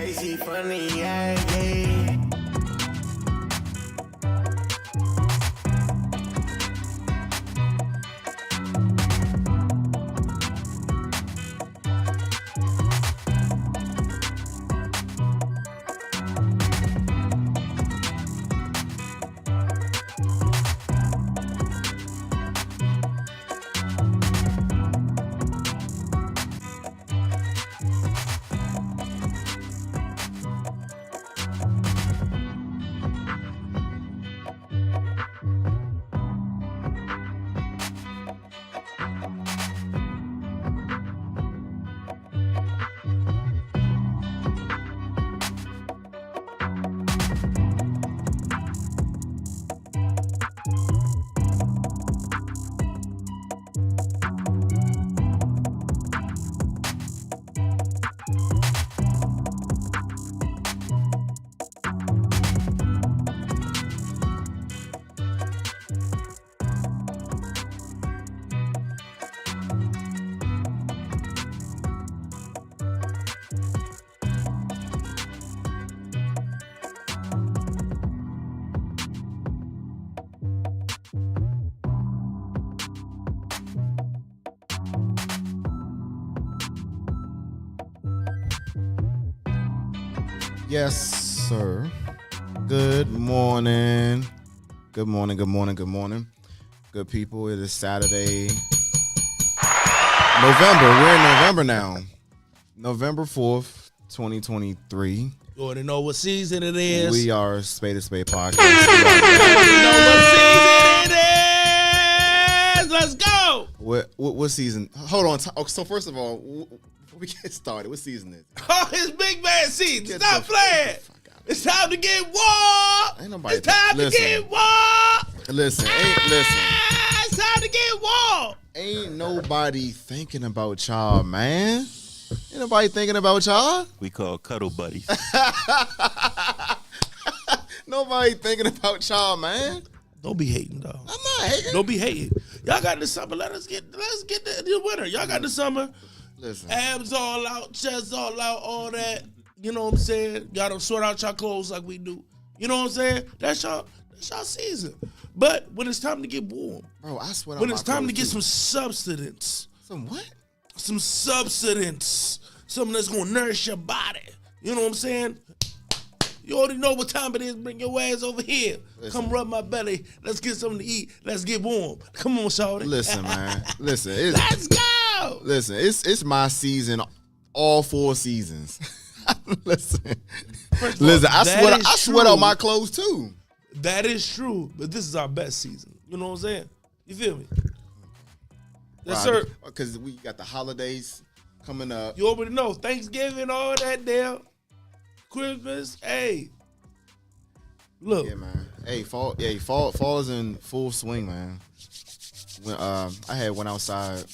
Crazy, funny, yeah. Yes, sir. Good morning. Good morning, good morning, good morning. Good people, it is Saturday, November. We're in November now. November 4th, 2023. You already know what season it is. We are Spade podcast. You know what season it is. Let's go. What season? Hold on. So first of all, before we get started, what season is it? Oh, it's big man season. Stop playing. It's time to get war. Ain't nobody. It's time to get war. Listen. It's time to get war. Ain't nobody thinking about y'all, man. Ain't nobody thinking about y'all. We call cuddle buddies. Nobody thinking about y'all, man. Don't be hating, though. I'm not hating. Don't be hating. Y'all got the summer. Let's get the winter. Y'all got the summer. Listen. Abs all out, chest all out, all that. You know what I'm saying? Y'all don't sort out y'all clothes like we do. You know what I'm saying? That's y'all season. But when it's time to get warm, Bro, I sweat. when it's time to get some substance, some what? some substance, something that's gonna nourish your body. You know what I'm saying? You already know what time it is. Bring your ass over here. Listen. Come rub my belly. Let's get something to eat. Let's get warm. Come on, shawty. Listen, man. Listen. Let's go. Listen, it's my season, all 4 seasons. Listen, I sweat out my clothes too. That is true, but this is our best season. You know what I'm saying? You feel me? Yes, sir. Because we got the holidays coming up. You already know. Thanksgiving, all that there. Christmas, hey. Look. Yeah, man. Hey, fall is in full swing, man. When I went outside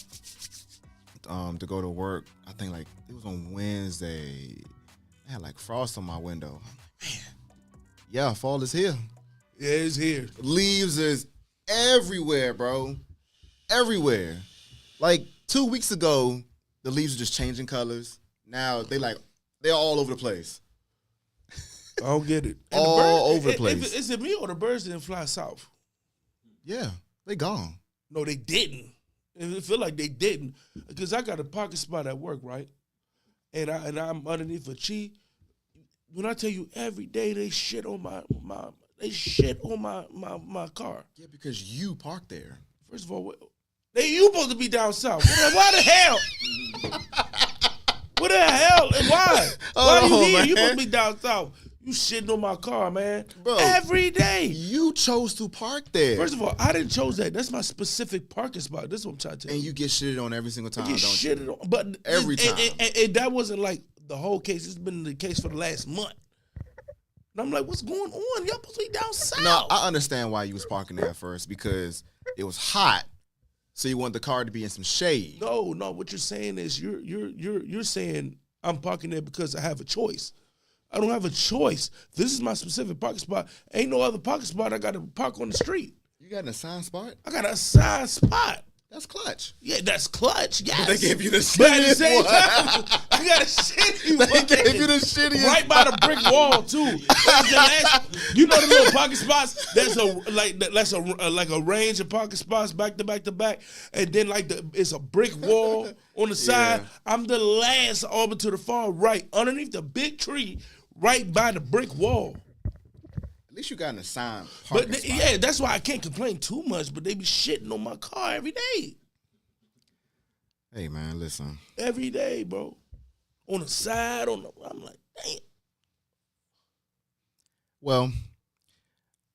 to go to work, I think like it was on Wednesday. I had like frost on my window. I'm like, man, yeah, fall is here. Yeah, it's here. Leaves is everywhere, bro. Everywhere. Like 2 weeks ago, the leaves were just changing colors. Now they're all over the place. I don't get it. All over the place. Is it me or the birds didn't fly south? Yeah, they gone. No, they didn't. It feel like they didn't. Because I got a parking spot at work, right? And I'm underneath a tree. When I tell you every day they shit on my car. Yeah, because you parked there. First of all, you supposed to be down south. Why the hell? What the hell? And why? Why are you here? Man. You supposed to be down south. You shitting on my car, man. Bro, every day. You chose to park there. First of all, I didn't chose that. That's my specific parking spot. This is what I'm trying to tell you. And you get shitted on every single time, don't you? Shitted on, but every time. And that wasn't like the whole case. It's been the case for the last month. And I'm like, what's going on? Y'all supposed to be down south. No, I understand why you was parking there at first because it was hot. So you want the car to be in some shade. No. What you're saying is you're saying I'm parking there because I have a choice. I don't have a choice. This is my specific parking spot. Ain't no other parking spot. I got to park on the street. You got an assigned spot? I got an assigned spot. That's clutch. Yeah, that's clutch. Yes. They gave you the shittiest But at the same one. time, I got a shitty They one. gave you the shittiest. Right by the brick wall too. You know the little pocket spots. That's a range of pocket spots back to back to back, and then it's a brick wall on the side. Yeah. I'm the last over to the far right, underneath the big tree, right by the brick wall. At least you got an assigned But parking spot. yeah, that's why I can't complain too much. But they be shitting on my car every day. Hey man, listen. Every day, bro. On the side, I'm like, damn. Well,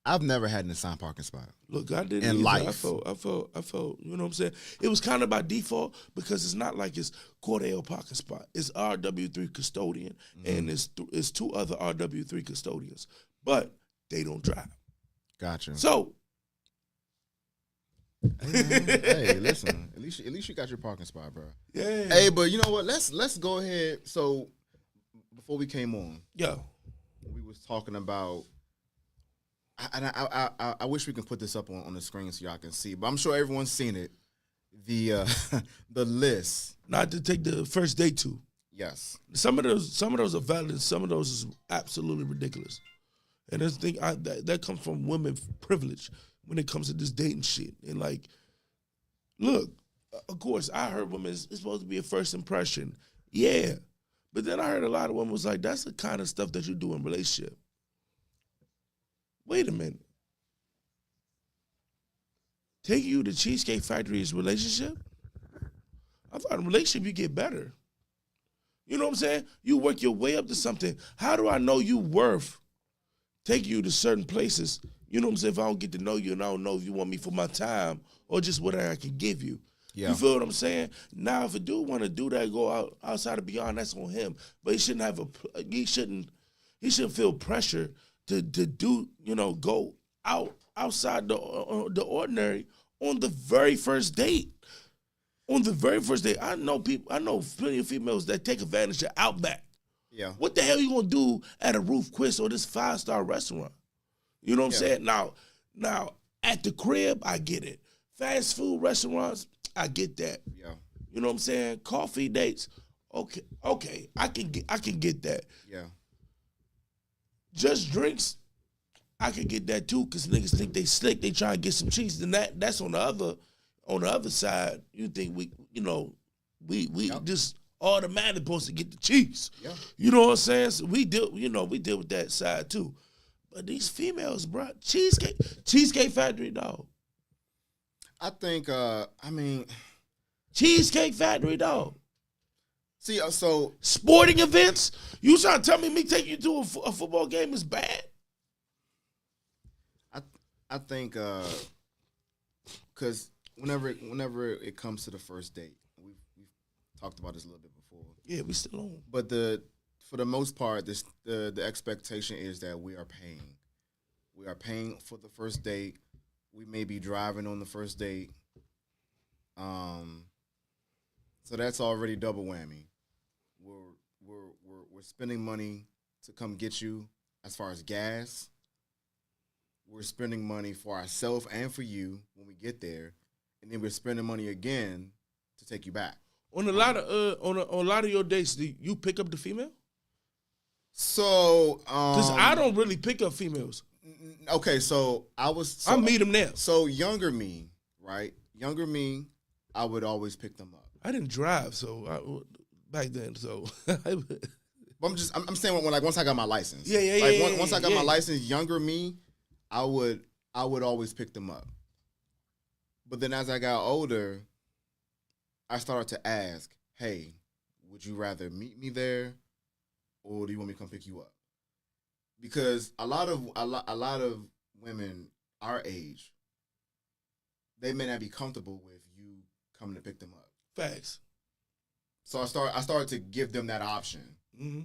I've never had an assigned parking spot. Look, I didn't. In either. life. I felt. You know what I'm saying? It was kind of by default because it's not like it's Cordell parking spot. It's RW3 custodian, and it's two other RW3 custodians, but they don't drive. Gotcha. So, Hey, listen. At least you got your parking spot, bro. yeah. Hey, but you know what? Let's go ahead. So before we came on, Yo, we was talking about. I wish we can put this up on the screen so y'all can see, but I'm sure everyone's seen it. The the list. not to take the first date to. Yes. Some of those are valid. Some of those is absolutely ridiculous. And that's the thing that comes from women privilege when it comes to this dating shit. And like, look, of course, I heard women it's supposed to be a first impression. Yeah. But then I heard a lot of women was like, that's the kind of stuff that you do in a relationship. Wait a minute. Taking you to Cheesecake Factory is relationship? I thought in a relationship you get better. You know what I'm saying? You work your way up to something. How do I know you worth taking you to certain places? You know what I'm saying? If I don't get to know you and I don't know if you want me for my time or just what I can give you. Yeah. You feel what I'm saying? Now, if a dude want to do that, go outside of beyond, that's on him. But he shouldn't he shouldn't feel pressure to do, go outside the ordinary on the very first date. On the very first date, I know plenty of females that take advantage of Outback. Yeah. What the hell you gonna do at a Roof Chris or this 5-star restaurant? You know what I'm saying? Now at the crib, I get it. Fast food restaurants, I get that. Yeah. You know what I'm saying? Coffee dates, okay, I can get that. Yeah. Just I can get that too, because niggas think they slick, they try to get some cheese. And that's on the other side. You think we just automatically supposed to get the cheese. Yeah. You know what I'm saying? So we deal with that side too. But these females, bro, Cheesecake Factory, dog. I think Cheesecake Factory, dog. see, so Sporting events? You trying to tell me taking you to a football game is bad? I think because whenever it comes to the first date, we've talked about this a little bit before. Yeah, we still on. But for the most part, the expectation is that we are paying. We are paying for the first date. We may be driving on the first date. So that's already double whammy. We're spending money to come get you as far as gas. We're spending money for ourselves and for you when we get there, and then we're spending money again to take you back. On a lot of your dates, do you pick up the female? So, Because I don't really pick up females. Okay, so I meet them now. So younger me, right? Younger me, I would always pick them up. I didn't drive, so back then. So, But I'm saying when once I got my license. Yeah. Once I got my license, younger me, I would always pick them up. But then as I got older, I started to ask, hey, would you rather meet me there, or do you want me to come pick you up? Because a lot of women our age, they may not be comfortable with you coming to pick them up. Facts. So I started to give them that option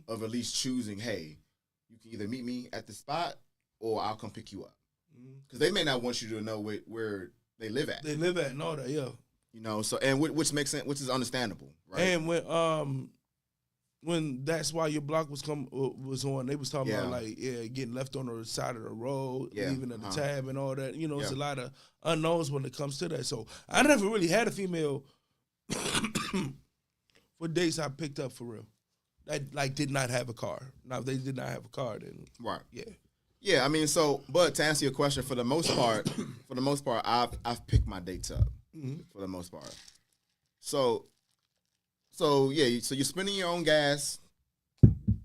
of at least choosing, hey, you can either meet me at the spot or I'll come pick you up. Because they may not want you to know where they live at. They live at and all that, yeah. So and which makes sense, which is understandable, right? And when when That's Why Your Block was on, they was talking about Yeah. getting left on the side of the road, Yeah. leaving at the tab and all that. It's Yeah. a lot of unknowns when it comes to that. So I never really had a female for dates I picked up for real that like did not have a car. Now if they did not have a car, then Right. yeah. Yeah, I mean, but to answer your question, for the most part, I've picked my dates up for the most part. So yeah, so you're spending your own gas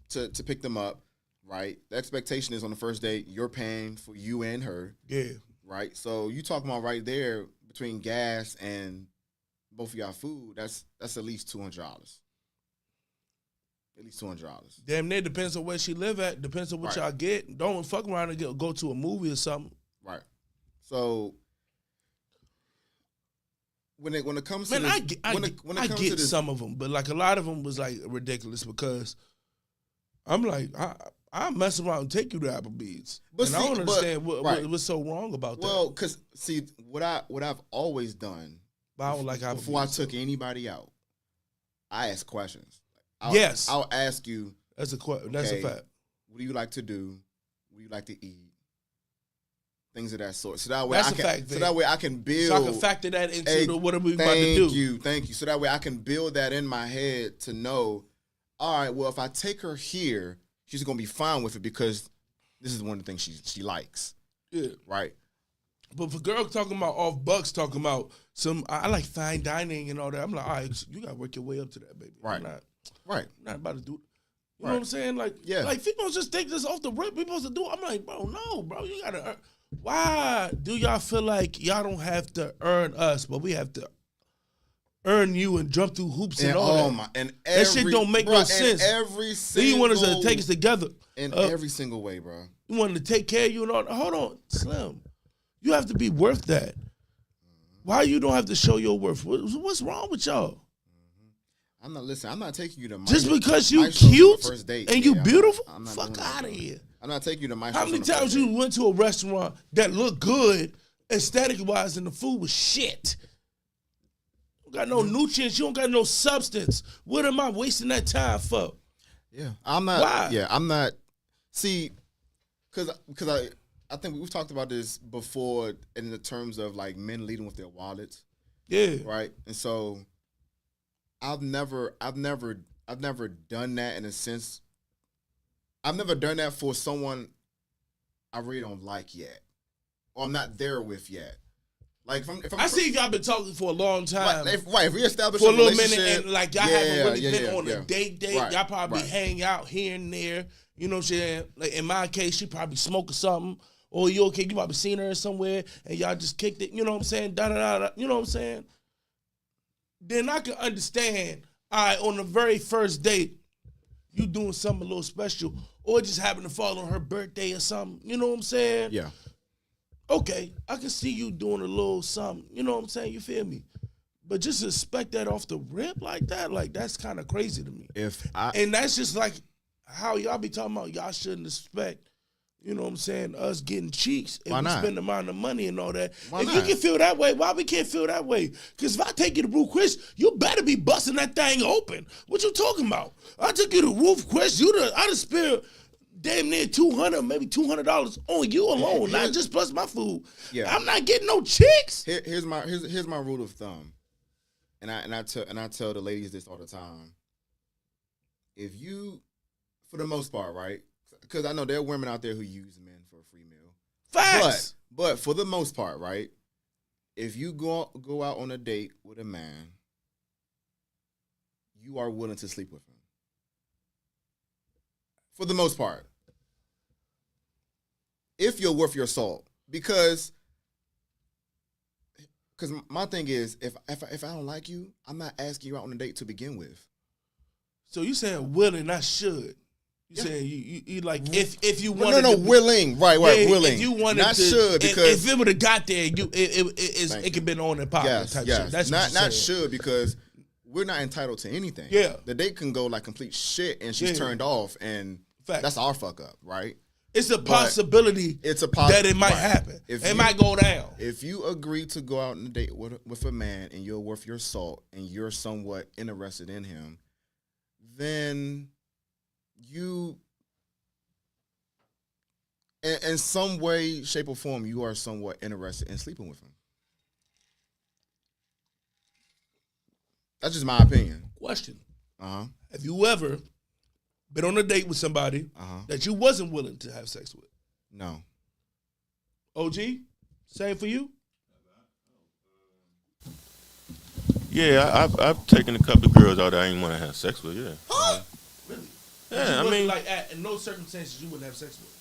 to pick them up, right? The expectation is on the first date, you're paying for you and her, Yeah. right? So you talking about right there between gas and both of y'all food, that's at least $200. At least $200. Damn near depends on where she live at. Depends on what y'all get. Don't fuck around and go to a movie or something. Right. So when it comes Man, to this, I get some of them, but like a lot of them was like ridiculous because I'm like I mess around and take you to Applebee's, But and I see, don't understand right. what's so wrong about that. well, because see what I've always done But I don't like Applebee's. before I took anybody out, I ask questions. Yes. I'll ask you. That's a Okay, fact. What do you like to do? What do you like to eat? Things of that sort. So that way That's I a can. fact, So Vic. that way I can build. So I can factor that into Hey, what are we about to do. Thank you. So that way I can build that in my head to know, all right, well, if I take her here, she's gonna be fine with it because this is one of the things she likes. Yeah. Right? But for girls talking about off bucks, talking about I like fine dining and all that. I'm like, all right, you gotta work your way up to that, baby. Right. I'm Right. not about to do it. You Right. know what I'm saying? Like, Yeah. like females just take this off the rip. We supposed to do it. I'm like, bro, no, bro, you gotta. Why do y'all feel like y'all don't have to earn us, but we have to earn you and jump through hoops and all that? And That shit don't make no sense. Every Then single, you want us to take us together. in every single way, bro. You want to take care of you and all that. Hold on, Slim. You have to be worth that. Why you don't have to show your worth? What's wrong with y'all? I'm not taking you to Just Maestro- because you Maestro's on the cute first date. and you Yeah, beautiful, I'm not fuck doing that, out of bro. here. I'm not taking you to my. How many times you went to a restaurant that looked good, aesthetic wise, and the food was shit? You don't got no nutrients. You don't got no substance. What am I wasting that time for? Yeah, I'm not. Why? Yeah, I'm not. See, because I think we've talked about this before in the terms of like men leading with their wallets, Yeah. right? And so I've never done that in a sense. I've never done that for someone I really don't like yet, or I'm not there with yet. Like if I'm I see y'all been talking for a long time. if we establish For a little relationship, minute, and like y'all haven't really been on a date. Right, Y'all probably right. hang out here and there. You know what I'm saying? Like in my case, she probably smoking something. Or you okay? You probably seen her somewhere and y'all just kicked it. You know what I'm saying? Da da da da. You know what I'm saying? Then I can understand. All right, on the very first date, you doing something a little special, or it just happened to fall on her birthday or something. You know what I'm saying? Yeah. Okay, I can see you doing a little something. You know what I'm saying? You feel me? But just expect that off the rip like that, like that's kind of crazy to me. And that's just like how y'all be talking about y'all shouldn't expect, you know what I'm saying, us getting cheeks if Why we not? spend the amount of money and all that. Why if not? you can feel that way, why we can't feel that way? Because if I take you to Roof Chris, you better be busting that thing open. What you talking about? I took you to Roof Chris, I just spent damn near $200, maybe $200 on you alone, not just plus my food. Yeah. I'm not getting no chicks. Here's my rule of thumb, and I tell the ladies this all the time. If you, for the most part, right? Because I know there are women out there who use men for a free meal. Facts. But for the most part, right? If you go out on a date with a man, you are willing to sleep with him. For the most part. If you're worth your salt. Because my thing is, if I don't like you, I'm not asking you out on a date to begin with. So you saying willing, not should. You saying you like if you No, wanted no, to be, willing. Right, willing. If you wanted not to, should, because if it would have got there, it could have been on and popping type shit. That's not what you're saying. should, because we're not entitled to anything. Yeah. The date can go like complete shit and she's turned off, and Fact. that's our fuck up, right? It's a possibility that it might happen. It might go down. If you agree to go out on a date with a man and you're worth your salt and you're somewhat interested in him, then you, in some way, shape, or form, you are somewhat interested in sleeping with him. That's just my opinion. Question. Uh-huh. Have you ever been on a date with somebody that you wasn't willing to have sex with? No. OG, same for you? Yeah, I've taken a couple of girls out that I didn't want to have sex with. Yeah. Really? Yeah, I mean, like in no circumstances you wouldn't have sex with.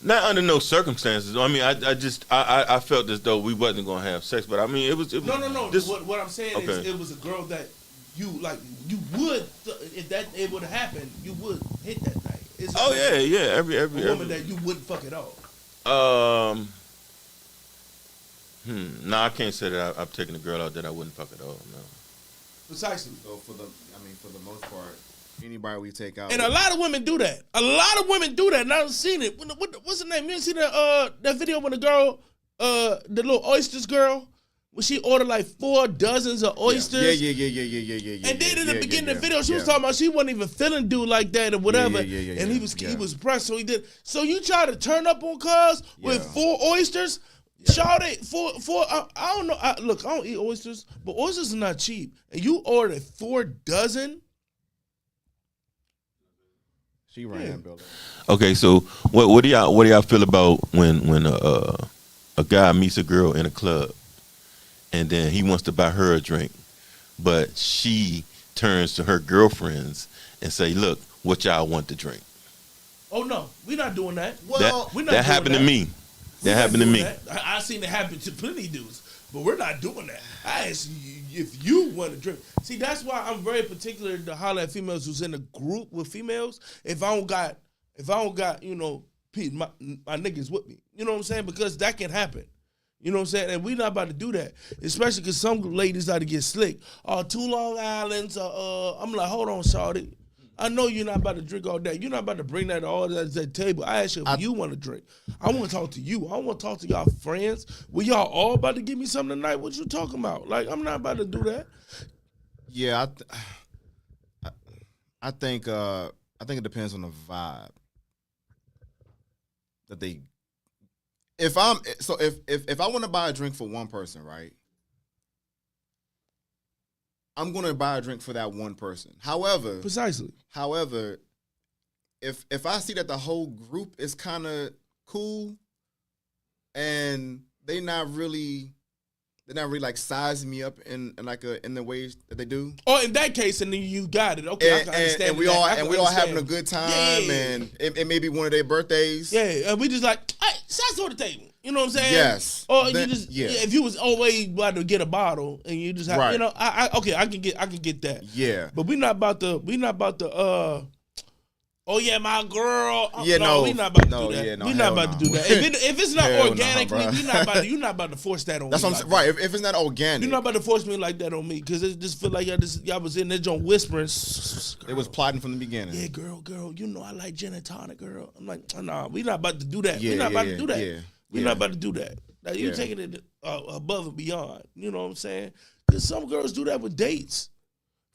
Not under no circumstances. I mean, I felt as though we wasn't gonna have sex, but I mean, it was No. This, what I'm saying is, it was a girl that you would, if it would have happened, you would hit that thing. It's Every a woman that you wouldn't fuck at all. No, I can't say that I've taken a girl out that I wouldn't fuck at all. No. Precisely. So for the most part, anybody we take out, and a lot of women do that. A lot of women do that, and I've seen it. What's her name? You seen that video when the girl, the little oysters girl, when she ordered like 4 dozens of oysters. Yeah. And then in the beginning of the video, she was talking about she wasn't even feeling dude like that or whatever. And he was pressed, so he did. So you try to turn up on cuz with 4 oysters. Shout it for I don't know. Look, I don't eat oysters, but oysters are not cheap. And you ordered 4 dozen. She ran that building. Okay, so what do y'all feel about when a guy meets a girl in a club, and then he wants to buy her a drink, but she turns to her girlfriends and say, "Look, what y'all want to drink?" Oh no, we're not doing that. Well, we're not that happened to me. That happened to me. I seen it happen to plenty of dudes, but we're not doing that. I ask you if you want to drink. See, that's why I'm very particular to holler at females who's in a group with females. If I don't got, you know, my niggas with me. You know what I'm saying? Because that can happen. You know what I'm saying? And we not about to do that. Especially because some ladies like to get slick. 2 Long Islands. I'm like, hold on, shawty. I know you're not about to drink all day. You're not about to bring that all to that table. I ask you if you want to drink. I want to talk to you. I want to talk to y'all friends. Well, y'all all about to give me something tonight? What you talking about? Like, I'm not about to do that. Yeah, I think it depends on the vibe that they. If I want to buy a drink for one person, right? I'm going to buy a drink for that one person. However, Precisely. If I see that the whole group is kind of cool and they're not really like sizing me up in the ways that they do. Oh, in that case, and then you got it. Okay, I can understand. And we all having a good time, and it may be one of their birthdays. Yeah, and we just like, hey, shots on the table. You know what I'm saying? Yes. Or you just if you was always about to get a bottle and you just have, right. You know, I can get that. Yeah. But we not about to. Oh yeah, my girl. Yeah, we not about to do that. Yeah, no, we not about to do that. If it's not organically, you're not about to force that on That's me. That's what I'm saying. Right. If it's not organic, you're not about to force me like that on me because it just feel like y'all was in there joint whispering. It was plotting from the beginning. Yeah, girl, you know I like gin and tonic, girl. I'm like, nah, we not about to do that. Yeah, we not about to do that. Yeah. We're not about to do that. Like, you taking it above and beyond. You know what I'm saying? Because some girls do that with dates.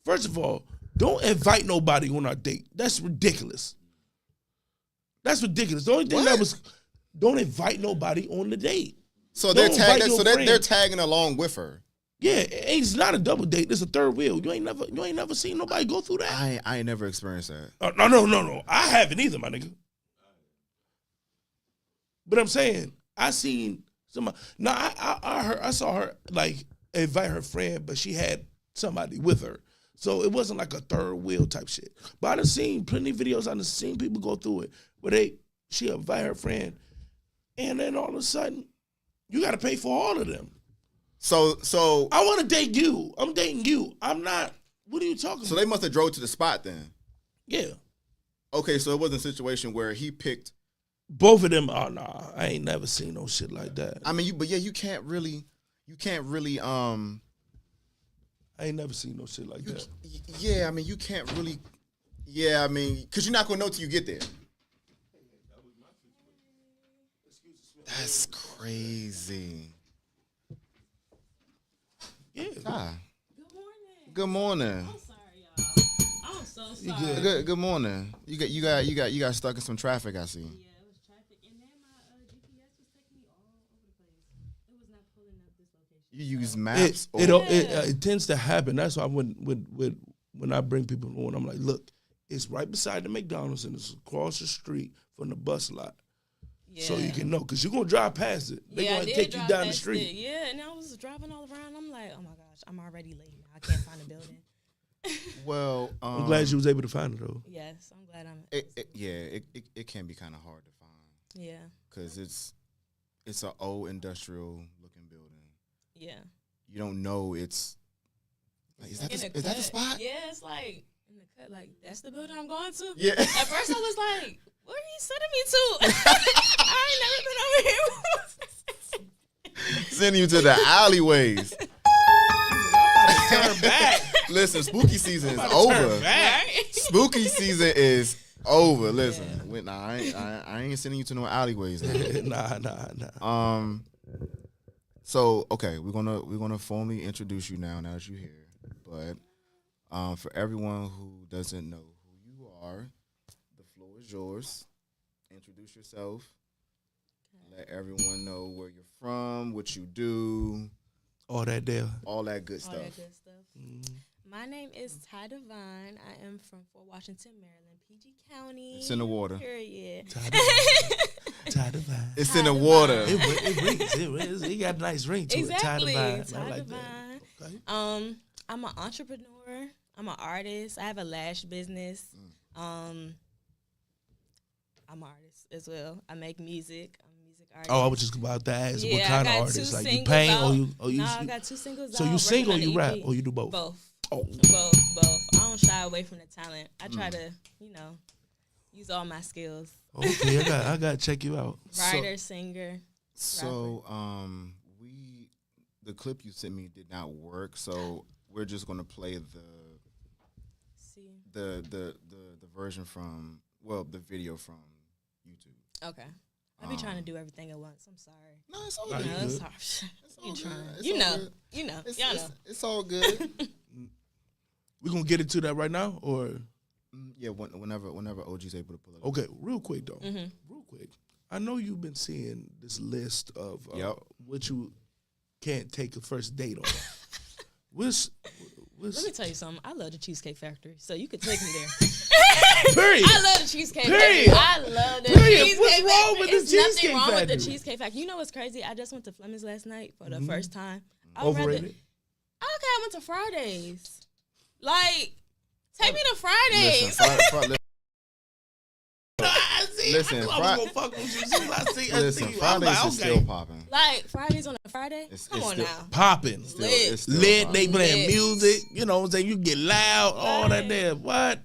First of all, don't invite nobody on our date. That's ridiculous. That's ridiculous. The only thing don't invite nobody on the date. So they're tagging along with her. Yeah, it's not a double date. It's a third wheel. You ain't never seen nobody go through that. I ain't never experienced that. No. I haven't either, my nigga. But I'm saying I seen somebody. No, I saw her like invite her friend, but she had somebody with her. So it wasn't like a third wheel type shit. But I done seen plenty of videos. I done seen people go through it where she invite her friend, and then all of a sudden, you got to pay for all of them. So I want to date you. I'm dating you. I'm not. What are you talking about? So they must have drove to the spot then. Yeah. Okay, so it wasn't a situation where he picked. Both of them. Oh nah, I ain't never seen no shit like that. I mean, you can't really. I ain't never seen no shit like that. Yeah, I mean, you can't really. Yeah, I mean, because you're not gonna know till you get there. That's crazy. Yeah. Ah. Good morning. Good morning. I'm sorry, y'all. I'm so You sorry. good? Good morning. You got stuck in some traffic. I see. Yeah, it was traffic, and then my GPS was taking me all over the place. It was not pulling up this location. You use maps. It tends to happen. That's why when I bring people on, I'm like, look, it's right beside the McDonald's and it's across the street from the bus lot. Yeah. So you can know, because you're going to drive past it. They're going to take you down the street. Yeah, and I was driving all around. I'm like, oh my gosh, I'm already late now. I can't find a building. Well, I'm glad you was able to find it, though. Yes, I'm glad I'm. It can be kind of hard to find. Yeah. Because it's an old industrial looking building. Yeah. You don't know it's. Like, is that the spot? Yeah, it's like in the cut. Like that's the building I'm going to. Yeah. At first I was like, where are you sending me to? I ain't never been over here. Sending you to the alleyways. Turn back. Listen, spooky season is over. Spooky season is over. Listen, I ain't sending you to no alleyways. Nah. So okay, we're gonna formally introduce you now that you're here. But for everyone who doesn't know who you are, the floor is yours. Introduce yourself. Let everyone know where you're from, what you do, All that there. all that good stuff. All that good stuff. My name is Ty Devine. I am from Fort Washington, Maryland, PG County. It's in the water. Period. Ty Devine. It's in the water. It rings. It got a nice ring to Exactly. it. Ty I like Devine. that. Okay. I'm an entrepreneur. I'm an artist. I have a lash business. I'm an artist as well. I make music. I'm a music artist. Oh, I was just about to ask what Yeah, kind I of got artist? two Like you singles paint out. or you? No, I got 2 singles So out. you sing or working on you the rap EP. or you do both? Both. Oh, Both. I don't shy away from the talent. I try to, use all my skills. okay. I got to check you out. Writer, singer. So, the clip you sent me did not work. So we're just gonna play the version from the video from YouTube. Okay. I be trying to do everything at once. I'm sorry. No, it's all Nah, good. you It's good. hard. It's all You good. trying. It's You all know. good. You know. It's, Y'all it's, know. it's all good. We gonna get into that right now, or Yeah, whenever OG's able to pull it up. okay? Real quick though. Mm-hmm. Real quick. I know you've been seeing this list of Yep. what you can't take a first date on. Let me tell you something. I love the Cheesecake Factory, so you could take me there. Period. I love the Cheesecake Period. Factory. I love the Period. Cheesecake What's wrong Factory. with the It's Cheesecake nothing wrong with the Factory? Cheesecake Factory. You know what's crazy? I just went to Fleming's last night for the first time. Overrated. Okay, I went to Fridays. Like, take me to Fridays. Listen, I was gonna fuck with you as soon as I see. Listen, I'm Fridays like, is still popping. Like, Fridays on a Friday? Come on still now. popping. Lit. Lit, they playing Lit. music, you know what I'm saying? You get loud, all that there. What?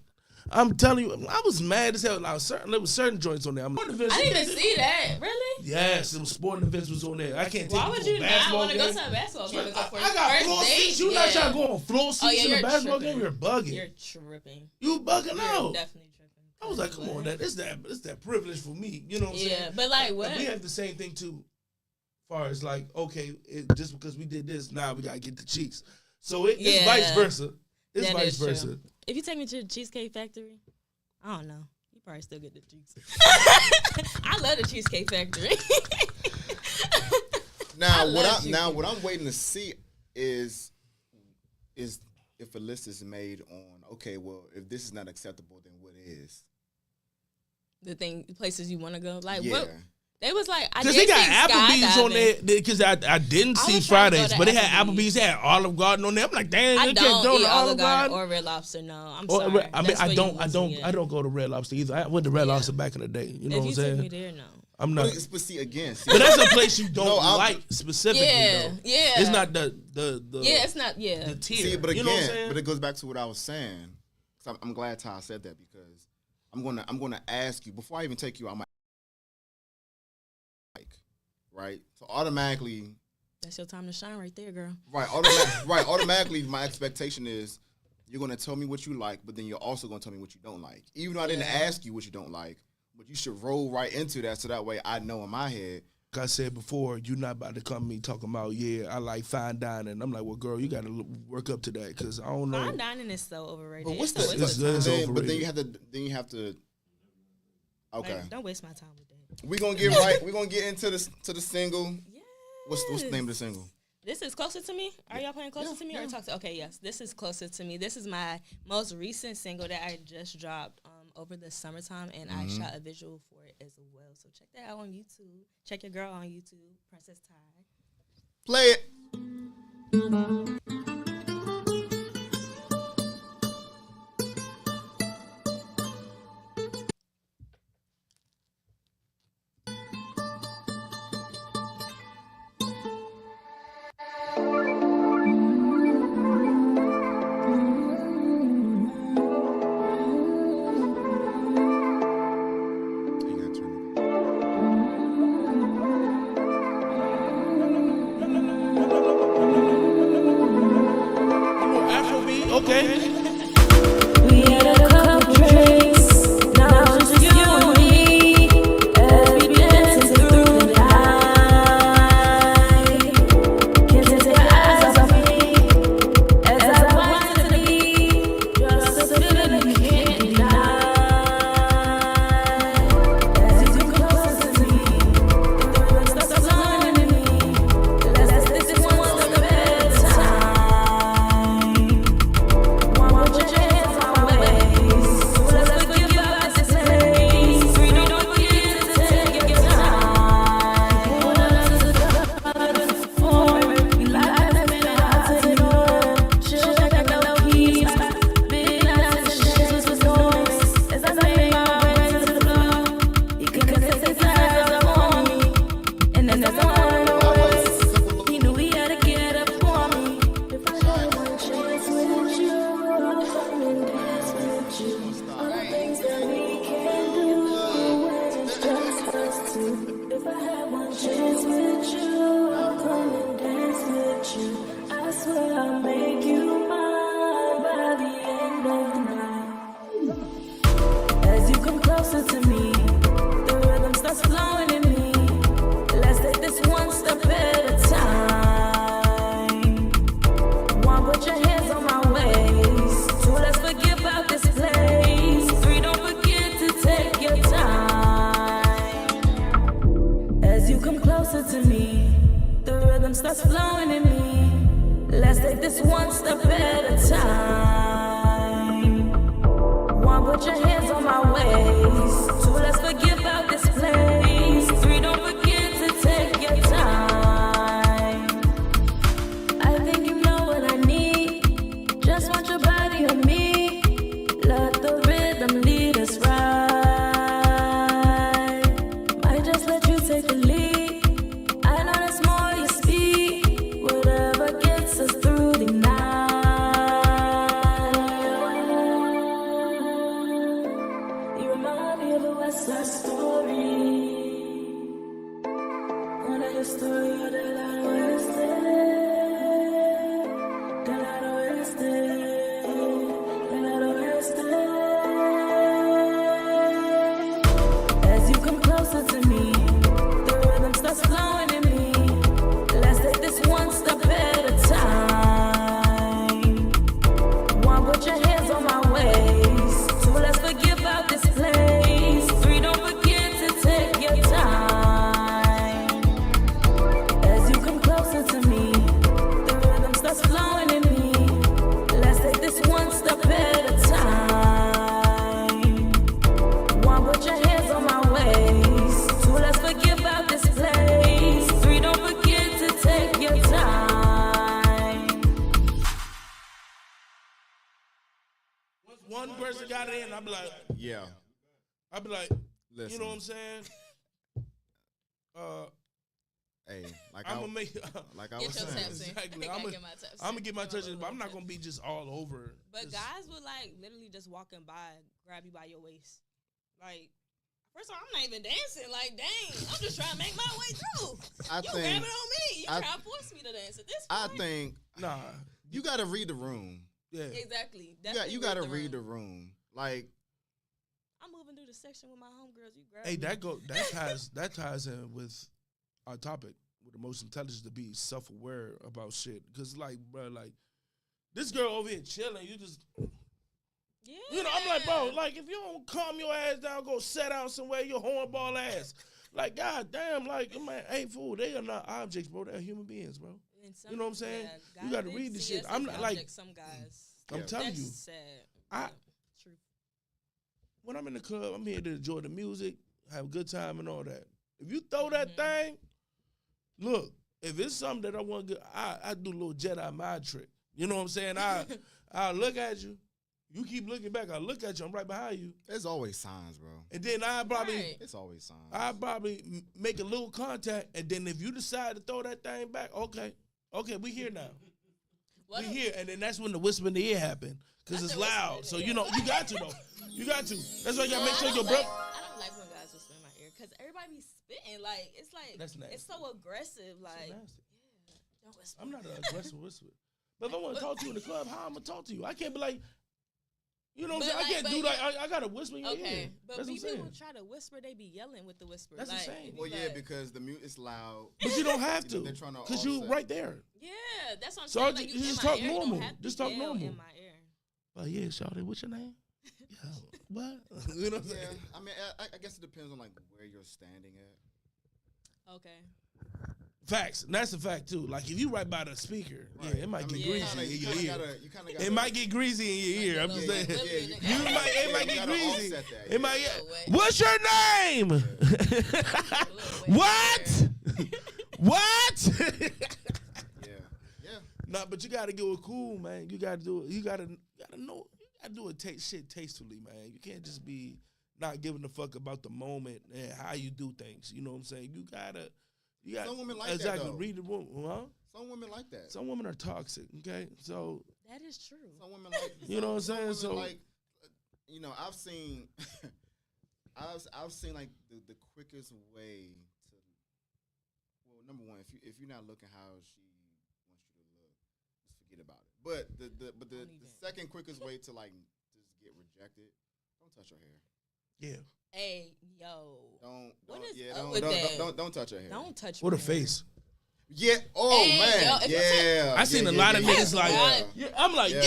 I'm telling you, I was mad as hell. There was certain joints on there. I didn't even see that. Really? Yes, it was sporting events was on there. I can't take Why you would to a you not basketball want to go game. to a basketball game? I got floor seats. You not trying to go on floor seats in a basketball game? You're bugging. You're tripping. You bugging You're out. definitely tripping. I was like, come on, it's that privilege for me. You know what I'm saying? Yeah, but like what? And we have the same thing too. Far as like, okay, just because we did this, now we gotta get the cheeks. So it's Yeah. vice versa. It's That vice is true. versa. If you take me to the Cheesecake Factory, I don't know. You probably still get the cheese. I love the Cheesecake Factory. Now love what I'm waiting to see is if a list is made on, okay, well, if this is not acceptable, then what is? The places you want to go. Like, Yeah. what? They was like, I Because did they got Applebee's on there. Because I didn't I see was trying to go Fridays, to but they had Applebee's. Applebee's. They had Olive Garden on there. I'm like, damn, I they can't don't go eat to Olive Olive Garden Garden. or Red Lobster. No, I'm Or- sorry. I mean, That's I where don't you losing me at. go to Red Lobster either. I went to Red Lobster back in the day. You know If what you I'm take me saying? there, no. I'm not. But see again. But that's a place you don't No, like specifically. Yeah, though. yeah. It's not the Yeah, it's not. Yeah. the tier. See, but you know what I'm again, saying? but it goes back to what I was saying. So I'm glad Ty said that because I'm gonna ask you before I even take you out my mic, right? So automatically, That's your time to shine, right there, girl. right? Automatically, my expectation is you're gonna tell me what you like, but then you're also gonna tell me what you don't like. Even though I didn't ask you what you don't like, but you should roll right into that so that way I know in my head I said before, you're not about to come to me talking about, yeah, I like fine dining. I'm like, well, girl, you got to work up to that because I don't know. Fine dining is so overrated. But what's It's the? a waste of it's time. overrated. But then you have to. Okay, Like, don't waste my time with that. we gonna get right. We gonna get into the single. Yes. What's the name of the single? This is Closer to Me. Are y'all playing Closer to Me or Talk to? Okay, yes. This is Closer to Me. This is my most recent single that I just dropped over the summertime, and I shot a visual for it as well. So check that out on YouTube. Check your girl on YouTube, Princess Ty. Play it. You gotta turn it. Afrobeat, okay. We had a couple drinks, now it's just you and me. As we dancing through the night, can't take your eyes off me. As I want to leave, just a feeling you can't deny. As you come closer to me, the rhythm starts flowing in me. Let's take this one step at a time. Put your hands on my waist. So let's forget about this place. We don't forget to take your time. Hold on to the form. We like to spin it out to ignore. Chill back at low keys. Big nights and shit was noise. As I made my way to the floor, he could take his eyes up on me. And then there's one voice. He knew he had to get up for me. If I had one chance with you, I'll come and dance with you. All the things that we can do when it's just us two. If I had one chance with you, I'll come and dance with you. I swear I'll make you mine by the end of the night. As you come closer to me, the rhythm starts flowing in me. Let's take this one step at a time. One, put your hands on my waist. Two, let's forget about this place. Three, don't forget to take your time. As you come closer to me, the rhythm starts flowing in me. Let's take this one step at a time. One, put your hands on my waist. Two, let's forget about this place. Three, don't forget to take your time. I think you know what I need. Just want your body on me. Let the rhythm lead us right. Might just let you take the lead. I know there's more you speak. Whatever gets us through the night. You remind me of a West Side Story. Una historia del oeste, del oeste, del oeste. As you come closer to me, the rhythm starts flowing in me. Let's take this one step at a time. One, put your hands on my waist. Two, let's forget about this place. Three, don't forget to take your time. As you come closer to me, the rhythm starts flowing in me. Let's take this one step at a time. One, put your hands on my waist. Two, let's forget about this place. Three, don't forget to take your time. Once one person got in, I'm like, Yeah. you Listen. know what I'm saying? Hey, like I'm I gonna make. like I Get was your saying. taps in. Exactly. I I'm gotta gonna get my taps I'm in. gonna get my Going touches, a but I'm not little gonna be just all over. But Just- guys would like literally just walking by, grab you by your waist. Like, first of all, I'm not even dancing. Like, dang, I'm just trying to make my way through. I You think grabbing on me. You I- trying to force me to dance at this I point. think Nah, you got to read the room. yeah. Exactly. You got to Definitely read the room. Like I'm moving through the section with my homegirls. You grab Hey, me. that ties in with our topic with the most intelligence to be self-aware about shit. Because, like, bro, like, this girl over here chilling, you just, Yeah. you know, I'm like, bro, like, if you don't calm your ass down, go sit down somewhere, your hornball ass. Like, god damn, like, man, ain't fool. They are not objects, bro. They're human beings, bro. You know what I'm saying? You got to read the shit. I'm not like, some guys. I'm telling That's you. sad. True. When I'm in the club, I'm here to enjoy the music, have a good time and all that. If you throw that thing, look, if it's something that I want to get, I do a little Jedi mind trick. You know what I'm saying? I look at you. You keep looking back. I look at you. I'm right behind you. There's always signs, bro. And then I probably, Right. It's always signs. I probably make a little contact. And then if you decide to throw that thing back, okay, we here now. What We if- here. And then that's when the whisper in the ear happen. Because it's the whisper in loud. the So, ear. you know, you got to, though. You got to. That's why you got to make sure I your don't breath. I don't like when guys whisper in my ear because everybody be spitting. Like, it's like, That's nasty. it's so aggressive. Like, Nasty. don't whisper. I'm not an aggressive whisperer. But if I want to talk to you in the club, how I'm going to talk to you? I can't be like, you know what I'm But saying? I like- can't but do you- that. I got to whisper in your ear. Okay, but That's what I'm people saying. try to whisper, they be yelling with the whisper. That's like, insane. it be Well, yeah, like- because the mute is loud. But you don't have You know, to. they're trying to Because you offset. right there. Yeah, that's what I'm So saying. I Like, ju- you you in just my talk ear, you don't normal. have to Just talk yell normal. in my ear. Oh, yeah, Shawty, what's your name? Yeah. What? You know what I'm Yeah, saying? I mean, I guess it depends on like where you're standing at. Okay. Facts. And that's a fact, too. Like, if you right by the speaker, yeah, it might get Yeah. greasy in your ear. You kind of gotta. It might get greasy in your ear. I'm just saying. It might get greasy. It might get. What's your name? What? What? Yeah. Nah, but you gotta do it cool, man. You gotta do it. You gotta know. You gotta do it shit tastefully, man. You can't just be not giving a fuck about the moment and how you do things. You know what I'm saying? You gotta. Some women like that, exactly though. read the room, huh? Some women like that. Some women are toxic. Okay, so That is true. Some women like. You know what I'm some saying? women So- like, you know, I've seen, I've seen like the quickest way to. Well, number one, if you're not looking how she wants you to look, just forget about it. But the second quickest way to like just get rejected, don't touch her hair. yeah. Hey, yo. What is yeah, up don't, with don't, that? don't touch her hair. Don't touch Or me. the face. Yeah. Oh Hey, man. yo, if you Yeah. I seen yeah, a lot yeah, of yeah, niggas like, yeah. yeah, I'm like, Yeah.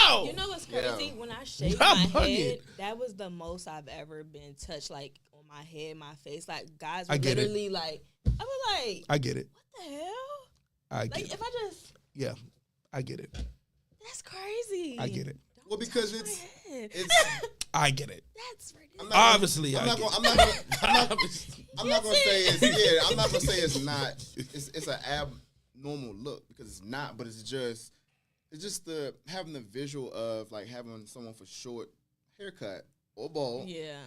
yo. You know what's Yeah. crazy? When I shaved I'm my bugging. head, that was the most I've ever been touched, like on my head, my face. Like guys I were get it. literally like, I was like, I get it. what the hell? I get Like it. if I just, Yeah, I get it. that's crazy. I get it. Don't Well, because touch it's- my head. It's. I get it. That's ridiculous. I'm not gonna- Obviously, I'm I not get gonna. I'm not gonna say it's. Yeah, I'm not gonna say it's not. It's an abnormal look because it's not. But it's just the having the visual of like having someone for short haircut or bald. Yeah.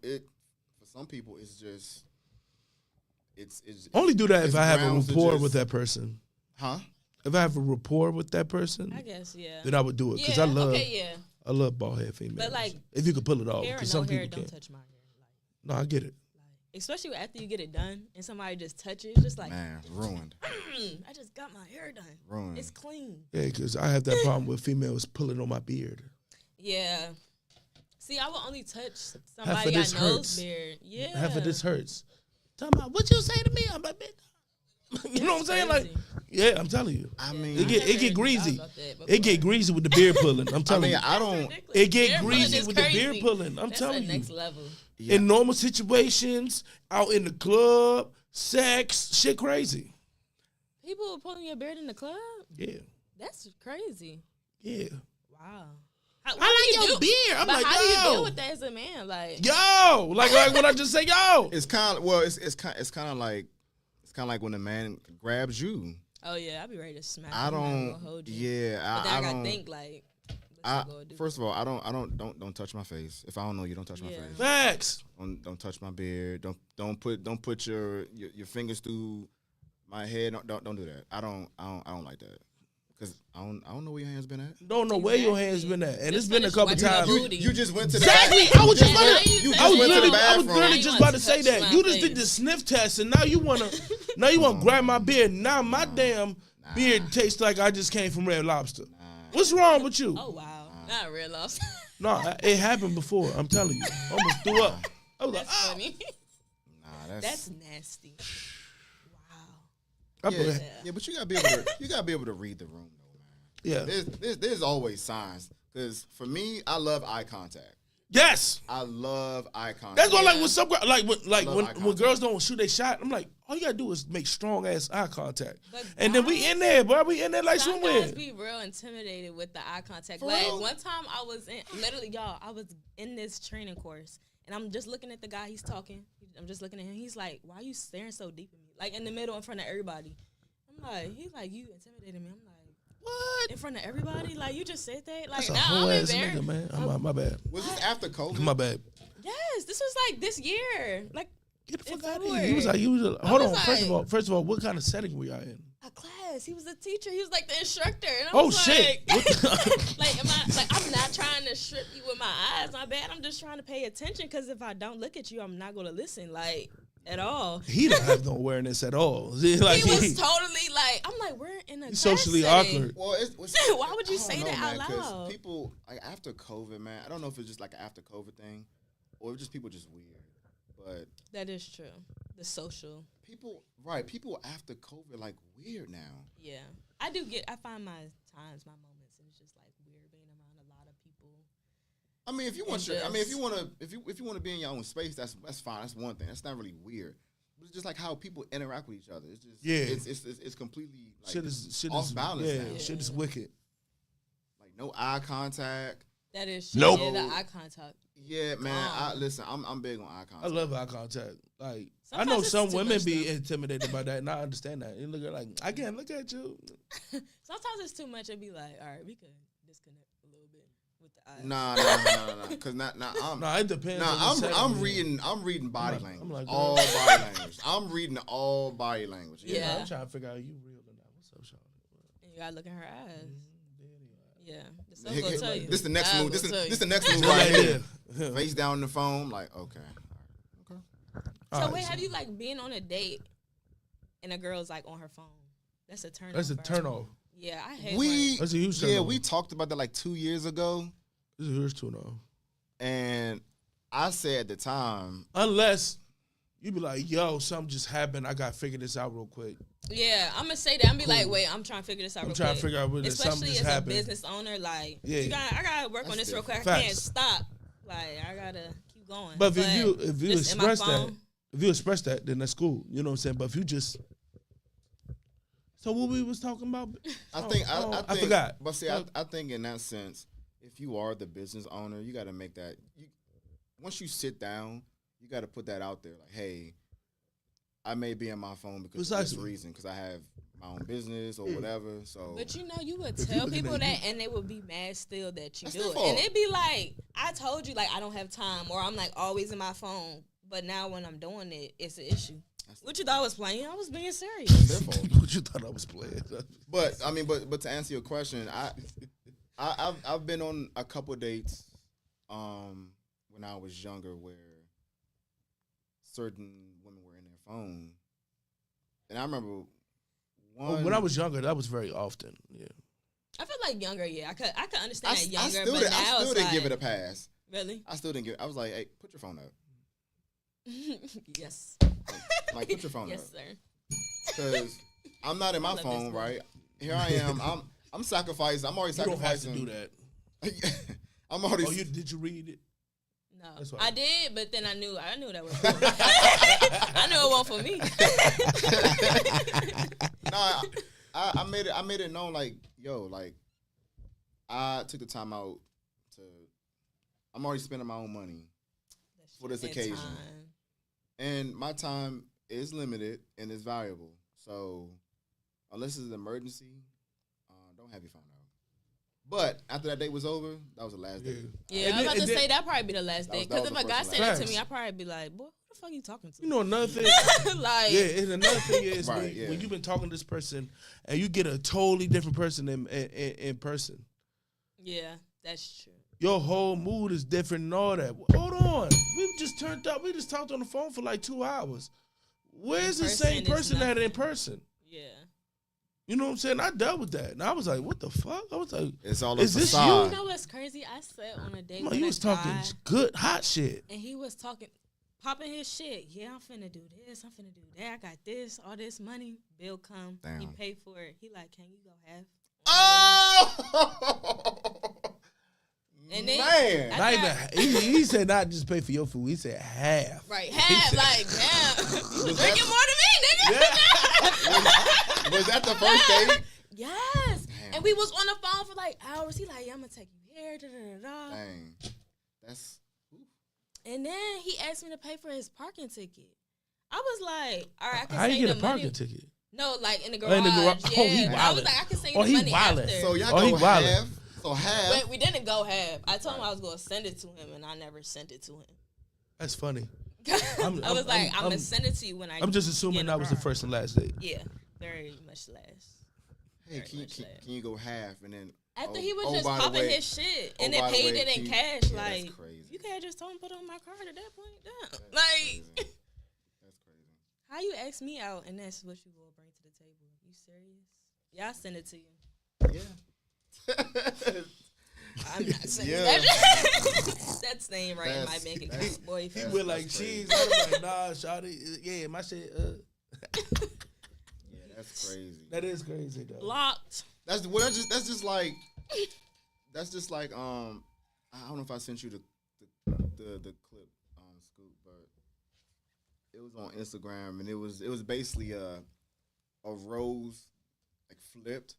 It for some people it's just. It's Only do that if it's I have a grounds to rapport just- with that person. Huh? If I have a rapport with that person, I guess, yeah. then I would do it because Yeah, I love okay, yeah. I love bald head females. But, like, if you could pull it off, Hair or because no some hair, people don't can't. touch my hair. Like, No, I get it. especially after you get it done and somebody just touch it, it's just like, Man, ruined. I just got my hair done. Ruined. It's clean. Yeah, because I have that problem with females pulling on my beard. Yeah. See, I will only touch Half somebody of I this know's hurts. beard. Yeah. Half of this hurts. Talking about what you say to me, I'm like, bitch. You know what I'm saying? Like, crazy. yeah, I'm telling you. I mean, It get never greasy. thought about that It get before. greasy with the beard pulling. I'm I telling mean, you. I don't. Ridiculous. It get Beard pulling greasy is with the beard crazy. pulling. I'm That's telling the you. next level. Yeah. In normal situations, out in the club, sex, shit crazy. People were pulling your beard in the club? Yeah, That's crazy. yeah. Wow. I like your beard. I'm But like, how do you deal yo, with that as a man? Like, yo, like what I just say, yo. It's kind of it's kind of like when a man grabs you. oh yeah, I'll be ready to smack. I him, I'm not don't. gonna hold you. Yeah, But then I I gotta don't. think like, what's he gonna do? First of all, I don't touch my face. If I don't know you, don't touch my Yeah. face. Facts. Don't touch my beard. Don't put your fingers through my head. Don't do that. I don't like that. Cause I don't know where your hands been at. Don't know where your hands been at, and Just it's been a finish couple wiping times. your booty. You just went to the Exactly. bathroom. I was just Yeah, about now to. you I was touch my literally face. just Now about you to say touch that. my You just did face. the sniff test, and now you wanna grab my beard. Now my damn beard tastes like I just came from Red Lobster. What's wrong with you? Oh wow, not real lobster. No, it happened before. I'm telling you. I almost threw up. I was like, That's oh. funny. That's nasty. Wow. Yeah, but you gotta be able to read the room though, man. Yeah. There's always signs. Because for me, I love eye contact. Yes. I love eye contact. That's why, like, with some girl, when contact. girls don't shoot a shot, I'm like, all you gotta do is make strong ass eye contact, But and then we in there, bro. We in there like some swimwear. guys be real intimidated with the eye contact. For Like real? one time I was I was in this training course and I'm just looking at the guy. He's talking. I'm just looking at him. He's like, "Why are you staring so deep at me? Like in the middle, in front of everybody." I'm like, he's like, "You intimidated me." I'm like, What? in front of everybody? Like you just said that? Like That's a now whole I'm ass embarrassed. nigga, man. My bad. Was this after COVID? My bad. Yes, this was like this year. Like Get the in fuck out of here. February. He was like, hold on. was First of all, what kind of setting were y'all in? a class. He was the teacher. He was like the instructor. And I Oh was shit. like, I'm not trying to strip you with my eyes. My bad. I'm just trying to pay attention because if I don't look at you, I'm not going to listen, like, at all. He don't have no awareness at all. Like, He was totally like, I'm like, we're in a he's class socially setting. awkward. Well, Why would you I don't say know, that man, out 'cause loud? People, like, after COVID, man, I don't know if it's just like an after COVID thing or if just people just weird. But That is true. The social. people after COVID, like, weird now. Yeah. I find my times, my moments, and it's just like weird being around a lot of people. I mean, if you want And if you want to be in your own space, that's fine. That's one thing. That's not really weird. But it's just like how people interact with each other. It's just it's completely like Shit is off balance yeah, now. shit is wicked. Like no eye contact. That is true. Nope. Yeah, the eye contact. Yeah, man. Listen, I'm big on eye contact. I love eye contact. Like I Sometimes know it's some too women much, be though. intimidated by that, and I understand that. You look at like I can't look at you. Sometimes it's too much. It'd be like, all right, we could disconnect a little bit with the eyes. Nah. Because I'm No, it depends. on the I'm setting, I'm reading body I'm language. like, all body language. I'm reading all body language. Yeah. I'm trying to figure out you real or not. What's up, Charlotte? And you gotta look in her eyes. Mm-hmm. Yeah. The soul gonna tell you. This the next Eyes move. This gonna tell is you. the next move Yeah, right yeah. here. Face down the phone. Like okay. So All right, wait, have you like been on a date and a girl's like on her phone? That's a turn. That's a off, turn right? off. Yeah, I hate. We That's a huge turn yeah off. we talked about that like 2 years ago, This is yours too now. and I said at the time. Unless you be like, yo, something just happened. I gotta figure this out real quick. Yeah, I'm gonna say that. I'm be Cool. like, wait, I'm trying to figure this out. I'm real trying quick. to figure out what this something Especially just as happened. a business owner, like, Yeah. I gotta work on That's this real quick. I different. can't Facts. stop. Like, I gotta keep going. But if you just in my express that, phone- then that's cool. You know what I'm saying? But if you just so what we was talking about? I think I forgot. But see, I think in that sense, if you are the business owner, you got to make that. Once you sit down, you got to put that out there. Like, hey, I may be on my phone because of this Precisely. reason, because I have my own business or whatever. So, But you know, you would If you tell looking people at that, and they would be mad still that you That's do their it, fault. and it'd be like, I told you, like, I don't have time, or I'm like always in my phone. But now when I'm doing it, it's an issue. What you thought I was playing? I was being serious. their fault. What you thought I was playing? But I mean, but to answer your question, I've been on a couple dates, when I was younger, where certain women were in their phone, and I remember one. When I was younger, that was very often. Yeah. I feel like younger, yeah. I could understand that I younger, still, but did, now I still it's didn't like, give it a pass. really? I still didn't give. I was like, hey, put your phone up. Yes. Like, put your phone Yes, up. sir. Because I'm not in my love this phone, one. right? Here I am. I'm sacrificing. I'm already You don't have to sacrificing. do that. I'm already. Oh, did you read it? No, That's why. I did, but then I knew that was. I knew it wasn't for me. I made it known, like, yo, like, I took the time out to. I'm already spending my own money for this That occasion, time. and my time is limited and it's valuable. So, unless it's an emergency, don't have your phone out. But after that date was over, that was the last day. Yeah, And I was about then- to say that probably be the last That day. was Because the if a guy first said and that to last. me, I'd probably be like, boy, who the fuck you talking to? You know another thing. Like, Yeah, and another thing is Right, when, yeah. when you've been talking to this person and you get a totally different person in person, yeah, that's true. your whole mood is different and all that. Hold on, we just turned up. We just talked on the phone for like 2 hours. Where's the person same is person that in nothing. person? Yeah. You know what I'm saying? I dealt with that, and I was like, "What the fuck?" I was like, It's all a Is this facade. You know what's crazy? I sat on a date "Man, with you a was talking guy, good hot shit." and he was talking popping his shit. Yeah, I'm finna do this. I'm finna do that. I got this, all this money. Bill come. Damn. He paid for it. He like, can you go half? Oh, And then man. I Not got- even, he said not just pay for your food. He said half. Right, half. Like, damn. You was drinking more than me, nigga. Was that the first date? Yes. Damn. And we was on the phone for like hours. He like, yeah, I'm gonna take you here. Da, da, da, da. Dang, that's And then he asked me to pay for his parking ticket. I was like, all right, I can How you send get the a parking money. ticket? No, like in the Oh, garage. in the garage. Yeah. Oh, he I was wildin'. like, I can send Oh, you the he money wildin'. after. so y'all Oh, he go wildin'. half. So half. But we didn't go half. I told him I was going to send it to him, and I never sent it to him. That's funny. I was I'm- like, I'm I'm- going to send it to you when I I'm just get assuming in that was the car. first and last date. Yeah, very much less. Hey, can you go half and then? After oh, he was oh, just by the popping way- his shit, oh, and by then the paid way, it in Keith- cash. yeah, Like, that's crazy. you can't just tell him put it on my card at that point. Damn. That's Like, crazy. That's crazy. how you ask me out, and that's what you will bring to the table? You serious? Yeah, I'll send it to you. Yeah. I'm not saying Yeah. that. That's staying right in my That's- bank account, that's- boy. He That's- went like that's crazy. cheese. I was like, nah, shawty. Yeah, my shit. Yeah, that's crazy. That is crazy though. Blocked. That's just like I don't know if I sent you the clip Scoop, but it was on Instagram and it was basically a rose like flipped.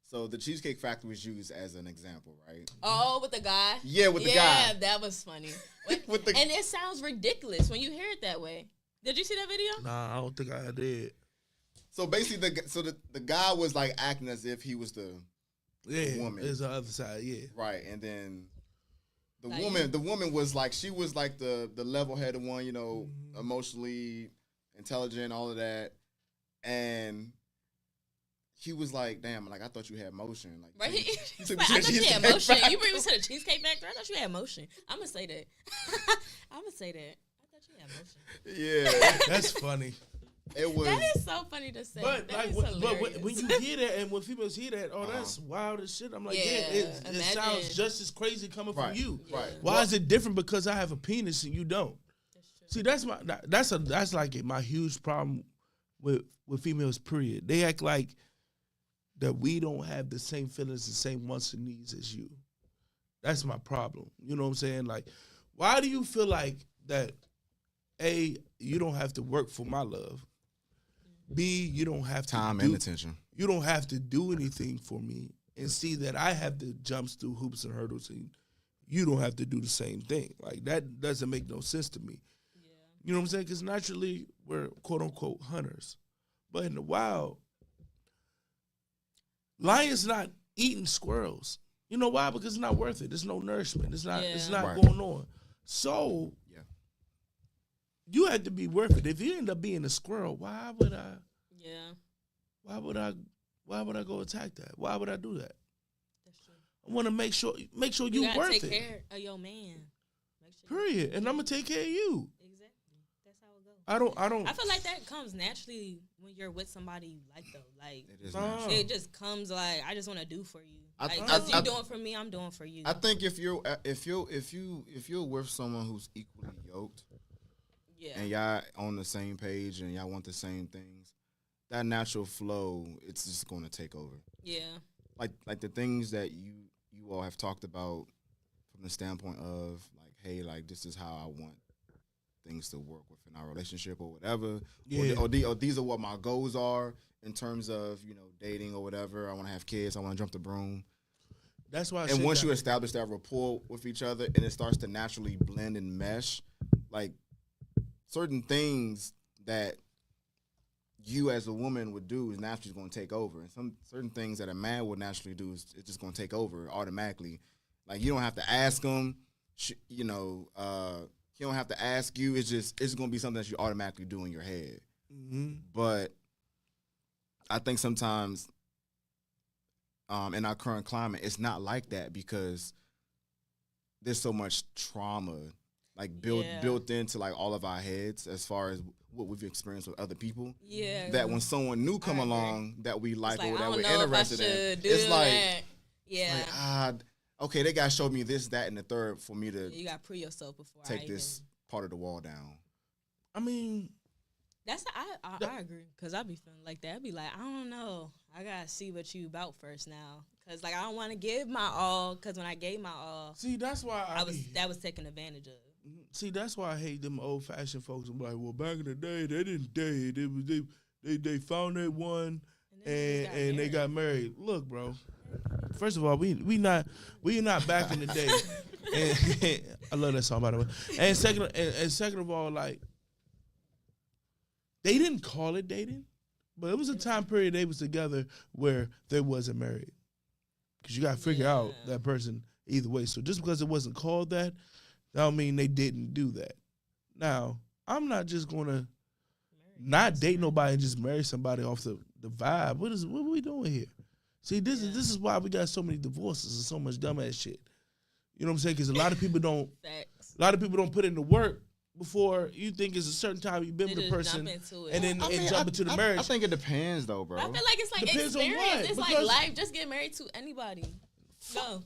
So the Cheesecake Factory was used as an example, right? Oh, with the guy? Yeah, with the guy. Yeah, that was funny. With the- And it sounds ridiculous when you hear it that way. Did you see that video? Nah, I don't think I did. So basically, the guy was like acting as if he was the Yeah, woman. there's the other side. Yeah, right, and then the Like- woman was like she was like the level-headed one, you know, emotionally intelligent, all of that, and he was like, "Damn, like I thought you had motion." Like, Right? he took me Like, to I the thought you had Cheesecake motion. You Factory. bring me to the Cheesecake Factory. I thought you had motion. I'm going to say that. I'm going to say that. I thought you had motion. Yeah, that's funny. it was. That is so funny to say. But That like, is but hilarious. when you hear that, and when females hear that, oh, that's wild as shit. I'm like, yeah, Yeah, it imagine. sounds just as crazy coming Right, from you. right. Why is it different because I have a penis and you don't? That's true. See, that's like my huge problem with females. Period. They act like that we don't have the same feelings, the same wants and needs as you. That's my problem. You know what I'm saying? Like, why do you feel like that? A, you don't have to work for my love. B, you don't have to Time do, and attention. You don't have to do anything for me. And see that I have to jump through hoops and hurdles, and you don't have to do the same thing. Like that doesn't make no sense to me. Yeah. You know what I'm saying? Because naturally we're quote unquote hunters, but in the wild, lions not eating squirrels. You know why? Because it's not worth it. There's no nourishment. It's not. It's Yeah. not Right. going on. So Yeah. you have to be worth it. If you end up being a squirrel, why would I? Yeah. Why would I go attack that? Why would I do that? That's true. I want to make sure You you gotta worth take it. care of your man. Make sure Period. And I'm gonna take care of you. Exactly. That's how it goes. I don't. I feel like that comes naturally when you're with somebody you like, though. Like, It is. Oh. natural. it just comes like, I just want to do for you. I- Like, I- because you I- doing for me, I'm doing for you. I think if you're with someone who's equally yoked yeah. and y'all on the same page and y'all want the same things, that natural flow, it's just going to take over. Yeah. Like the things that you all have talked about from the standpoint of like, hey, like this is how I want things to work within our relationship or whatever. Yeah. Or these are what my goals are in terms of, you know, dating or whatever. I want to have kids. I want to jump the broom. That's why. I And said once that. you establish that rapport with each other and it starts to naturally blend and mesh, like certain things that you as a woman would do is naturally going to take over. And some certain things that a man would naturally do is it's just going to take over automatically. Like you don't have to ask him, you know, he don't have to ask you. It's going to be something that you automatically do in your head. Mhm. But I think sometimes in our current climate, it's not like that because there's so much trauma like built into like all of our heads as far as what we've experienced with other people. Yeah. That when someone new come I agree. along that we like, It's like, or I that don't we're know if I interested in, should do it's like, that. Yeah. like okay, they gotta show me this, that, and the third for me to You got to prove yourself before I take even this part of the wall down. I mean, I agree, because I be feeling like that. I be like, I don't know. I got to see what you about first now. Because, like, I don't want to give my all, because when I gave my all, see, that's why that was taken advantage of. See, that's why I hate them old fashioned folks. I'm like, well, back in the day, they didn't date. They found that one and they got married. Look, bro. First of all, we not back in the day. And I love that song, by the way. And second of all, like, they didn't call it dating, but it was a time period they was together where they wasn't married. Because you got to figure out that person either way. So just because it wasn't called that don't mean they didn't do that. Now, I'm not just going to not date nobody and just marry somebody off the vibe. What are we doing here? See, this is why we got so many divorces and so much dumbass shit. You know what I'm saying? Because a lot of people don't put in the work before you think it's a certain time you've been with a person and then jump into the marriage. I think it depends though, bro. I feel like it's like Depends on experience. what? It's like Because- life. Just get married to anybody. Go.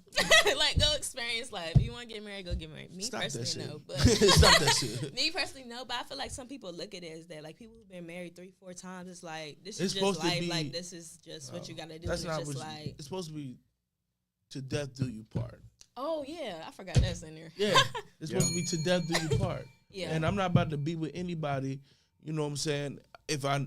Like, go experience life. You want to get married, go get married. Me Stop that personally, shit. no. But Stop that shit. me personally, no. But I feel like some people look at it as that. Like, people who've been married 3-4 times, it's like, this It's is supposed just to life. be- Like, this is just what you got to do. That's It's not just what like, it's supposed to be. To death do you part. oh, yeah. I forgot that's in there. Yeah, it's supposed to be to death do you part. Yeah. And I'm not about to be with anybody. You know what I'm saying? If I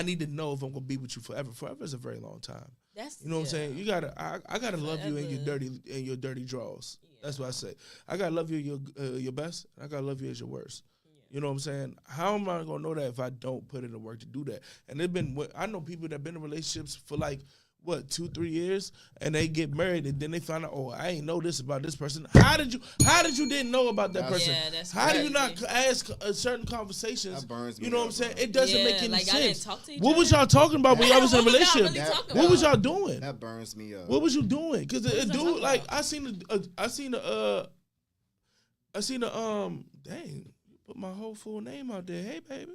need to know if I'm gonna be with you forever. Forever is a very long time. That's, You know what I'm saying? You gotta. I gotta love you in Forever. your dirty draws. Yeah. That's what I say. I gotta love you your best. I gotta love you as your worst. You know what I'm saying? How am I gonna know that if I don't put in the work to do that? And I know people that been in relationships for like 2-3 years, and they get married, and then they find out, oh, I ain't know this about this person. How did you didn't know about that person? Yeah, that's How do you crazy. not ask certain conversations? That burns me You know what I'm up, saying? bro. It doesn't Yeah, make any like, y'all didn't sense. talk to each What was other? y'all talking about when y'all was in a What was y'all relationship? really talking What was about? y'all doing? That burns me up. What was you doing? Because a was I dude, talking like, about? I seen dang, you put my whole full name out there. Hey, baby.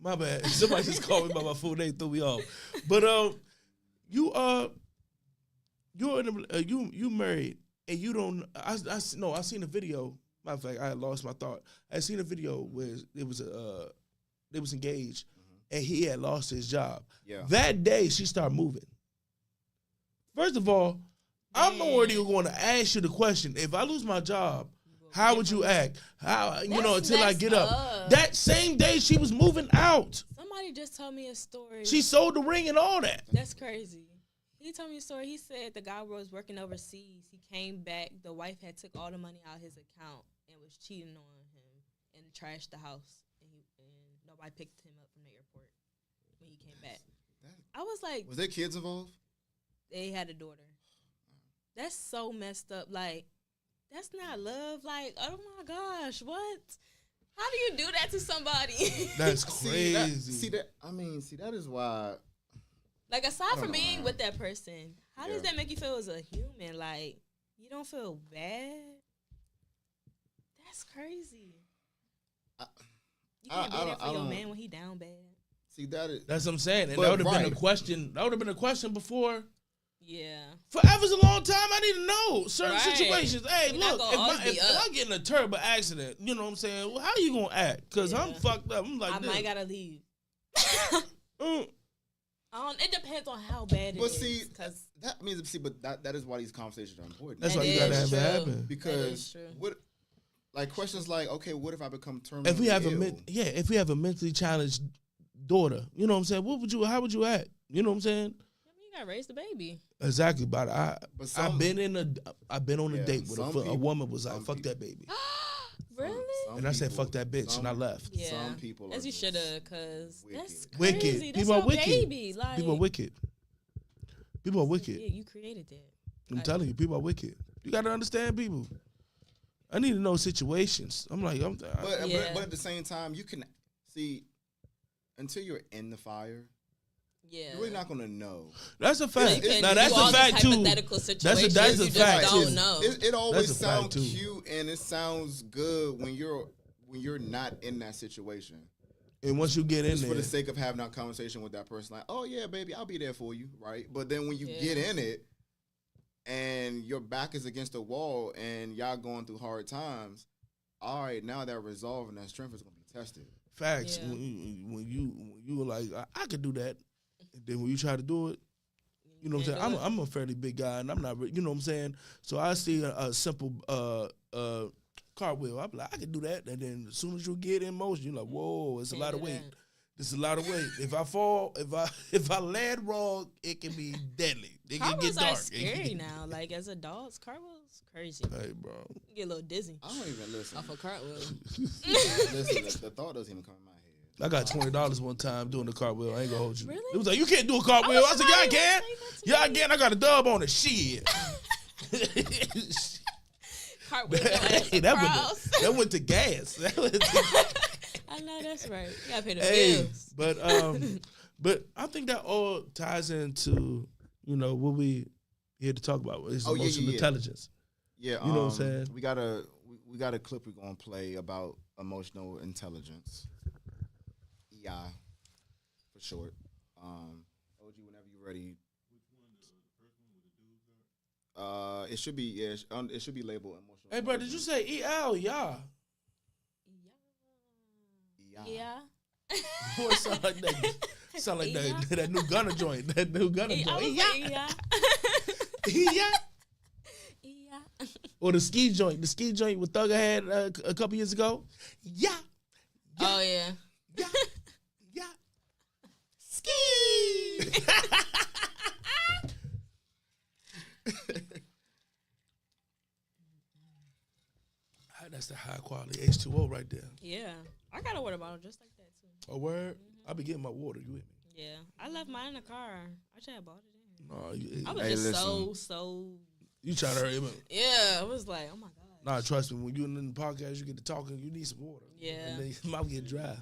My bad. Somebody just called me by my full name, threw me off. But you married and you don't. I seen a video. Matter of fact, I had lost my thought. I seen a video where it was they was engaged and he had lost his job. Yeah. That day she started moving. First of all, I'm already going to ask you the question: if I lose my job, how would you act? How until I messed get up? up. That same day she was moving out. Somebody just told me a story. She sold the ring and all that. That's crazy. He told me a story. He said the guy was working overseas. He came back. The wife had took all the money out of his account and was cheating on him and trashed the house. And nobody picked him up from the airport when he came back. I was like, Was there kids involved? they had a daughter. That's so messed up. Like, that's not love. Like, oh my gosh, what? How do you do that to somebody? That's crazy. That is why. Like, aside don't from know, being man. with that person, how does Yeah. that make you feel as a human? Like, you don't feel bad? That's crazy. You can't be there for your man when he down bad. See that is. That's what I'm saying. And But that would have been a right. question. That would have been a question before. Yeah. Forever's a long time. I need to know certain Right. situations. Hey, You're not look, gonna always be if up. I get in a terrible accident, you know what I'm saying? Well, how you gonna act? Because I'm Yeah. fucked up. I'm like, I this. might gotta leave. Mm. It depends on how bad it But is. see, 'Cause that means that is why these conversations are important. That's That why you gotta is have it true. happen. Because true. what, like questions like, okay, what if I become terminally If we have ill? if we have a mentally challenged daughter, you know what I'm saying? How would you act? You know what I'm saying? you gotta raise the baby. Exactly. But But some- I've been on a Yeah, date with some a people- woman was like, some fuck people- that baby. Really? Some And I said, people- fuck that bitch, and I left. Yeah. Some people As are you just should have, because that's Wicked. crazy. That's People are your wicked. baby. Like, People are wicked. People are Yeah, wicked. you created that. I'm telling you, people are wicked. You got to understand people. I need to know situations. I'm like, Yeah. But at the same time, you can see until you're in the fire, Yeah. you're really not gonna know. that's a fact. You can Now that's do all a these fact too. hypothetical situations. that's you a just fact, don't too. know. It always That's a fact, sounds too. cute and it sounds good when you're not in that situation. And once you get in Just for there, the sake of having that conversation with that person, like, oh yeah, baby, I'll be there for you, right? But then when you get in it and your back is against the wall and y'all going through hard times, all right, now that resolve and that strength is gonna be tested. Facts. Yeah. When you were like, I could do that. And then when you try to do it, you know what I'm saying? I'm a fairly big guy, and I'm not, you know what I'm saying? So I see a simple cartwheel. I'm like, I can do that. And then as soon as you get in motion, you're like, whoa, it's a lot of weight. It's a lot of weight. If I fall, if I land wrong, it can be deadly. It can get Cartwheels dark. are scary now. Like as adults, cartwheels crazy. Hey, bro. You get a little dizzy. I don't even listen. Off a cartwheel. Listen, the thought doesn't even come in my head. I got $20 one time doing the cartwheel. I ain't gonna hold you. Really? It was like, you can't do a cartwheel. I said, yeah, I can. Yeah, I can. I got a dub on it. Shit. Cartwheel. Hey, that went to gas. That went to I know that's right. You gotta pay the bills. but I think that all ties into, you know, what we here to talk about is emotional intelligence. Yeah, you know what I'm saying? We got a clip we're gonna play about emotional intelligence. EI for short. OG, whenever you're ready. It should be it should be labeled emotional. Hey, bro, did you say EL? Yeah. Yeah. Boy, sound like that. Sound like that new Gunner joint. That new Gunner joint. Yeah. Yeah. Yeah. Or the ski joint. The ski joint with Thugger had a couple years ago. Yeah. Oh yeah. Yeah. Yeah. Ski. That's the high quality H2O right there. Yeah. I got a water bottle just like that too. A word? I be getting my water. You with me? Yeah. I left mine in the car. I just had bought it in. No, I was just so. You trying to hurry me? Yeah. I was like, oh my god. Nah, trust me. When you in the podcast, you get to talking. You need some water. Yeah. And then your mouth get dry.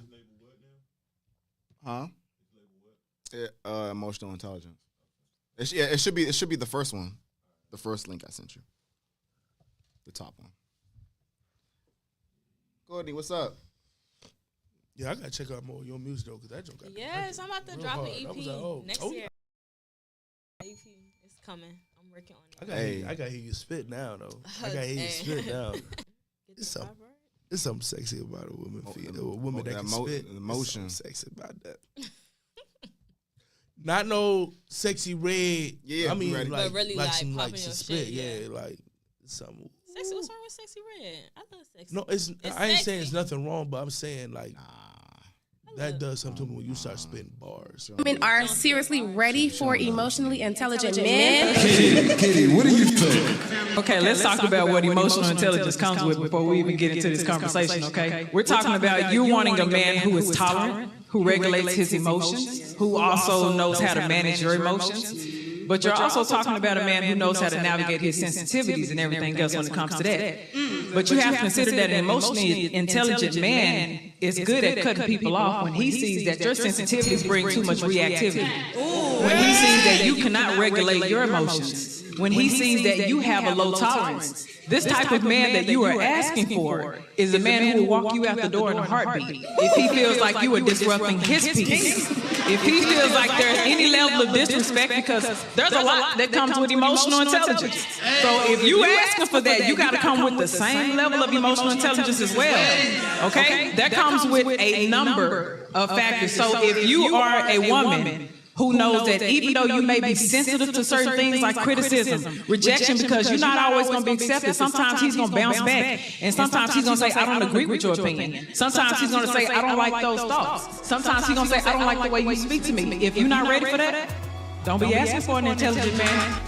Huh? Emotional intelligence. It should be the first one, the first link I sent you, the top one. Courtney, what's up? Yeah, I gotta check out more of your music though, cause that joint got Yes, I'm about to drop an EP next oh, year. EP, it's coming. I'm working on it. I gotta hear you spit now though. I gotta hear you spit now. It's something sexy about a woman, a woman that can spit. Emotion, sexy about that. Not no sexy red. Yeah, I mean ready. like, but really like like some popping like your some spit. shit, Yeah, like something. Sexy, what's wrong with Sexy Red? I love Sexy. No, it's I ain't saying it's sexy. nothing wrong, but I'm saying like that does something to me when you start spitting bars. Women are seriously ready for emotionally intelligent men. Kitty, what do you think? Okay, let's talk about what emotional intelligence comes with before we even get into this conversation, okay? We're talking about you wanting a man who is tolerant, who regulates his emotions, who also knows how to manage your emotions. But you're also talking about a man who knows how to navigate his sensitivities and everything else when it comes to that. But you have to consider that an emotionally intelligent man is good at cutting people off when he sees that your sensitivities bring too much reactivity. When he sees that you cannot regulate your emotions. When he sees that you have a low tolerance. This type of man that you are asking for is a man who will walk you out the door in a heartbeat. If he feels like you are disrupting his peace. If he feels like there's any level of disrespect, because there's a lot that comes with emotional intelligence. So if you asking for that, you got to come with the same level of emotional intelligence as well. Okay? That comes with a number of factors. So if you are a woman who knows that even though you may be sensitive to certain things like criticism, rejection, because you're not always going to be accepted. Sometimes he's going to bounce back. And sometimes he's going to say, I don't agree with your opinion. Sometimes he's going to say, I don't like those thoughts. Sometimes he's going to say, I don't like the way you speak to me. If you're not ready for that, don't be asking for an intelligent man.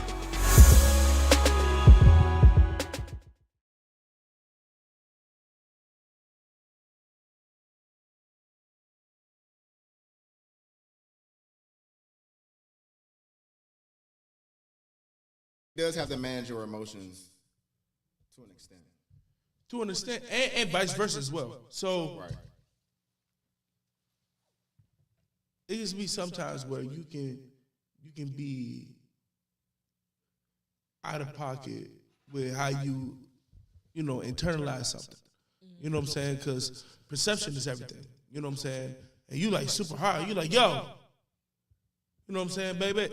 Does have to manage your emotions to an extent. To an extent, and vice versa as well. So it just be sometimes where you can be out of pocket with how you internalize something. You know what I'm saying? Because perception is everything. You know what I'm saying? And you like super hard. You like, yo. You know what I'm saying, baby?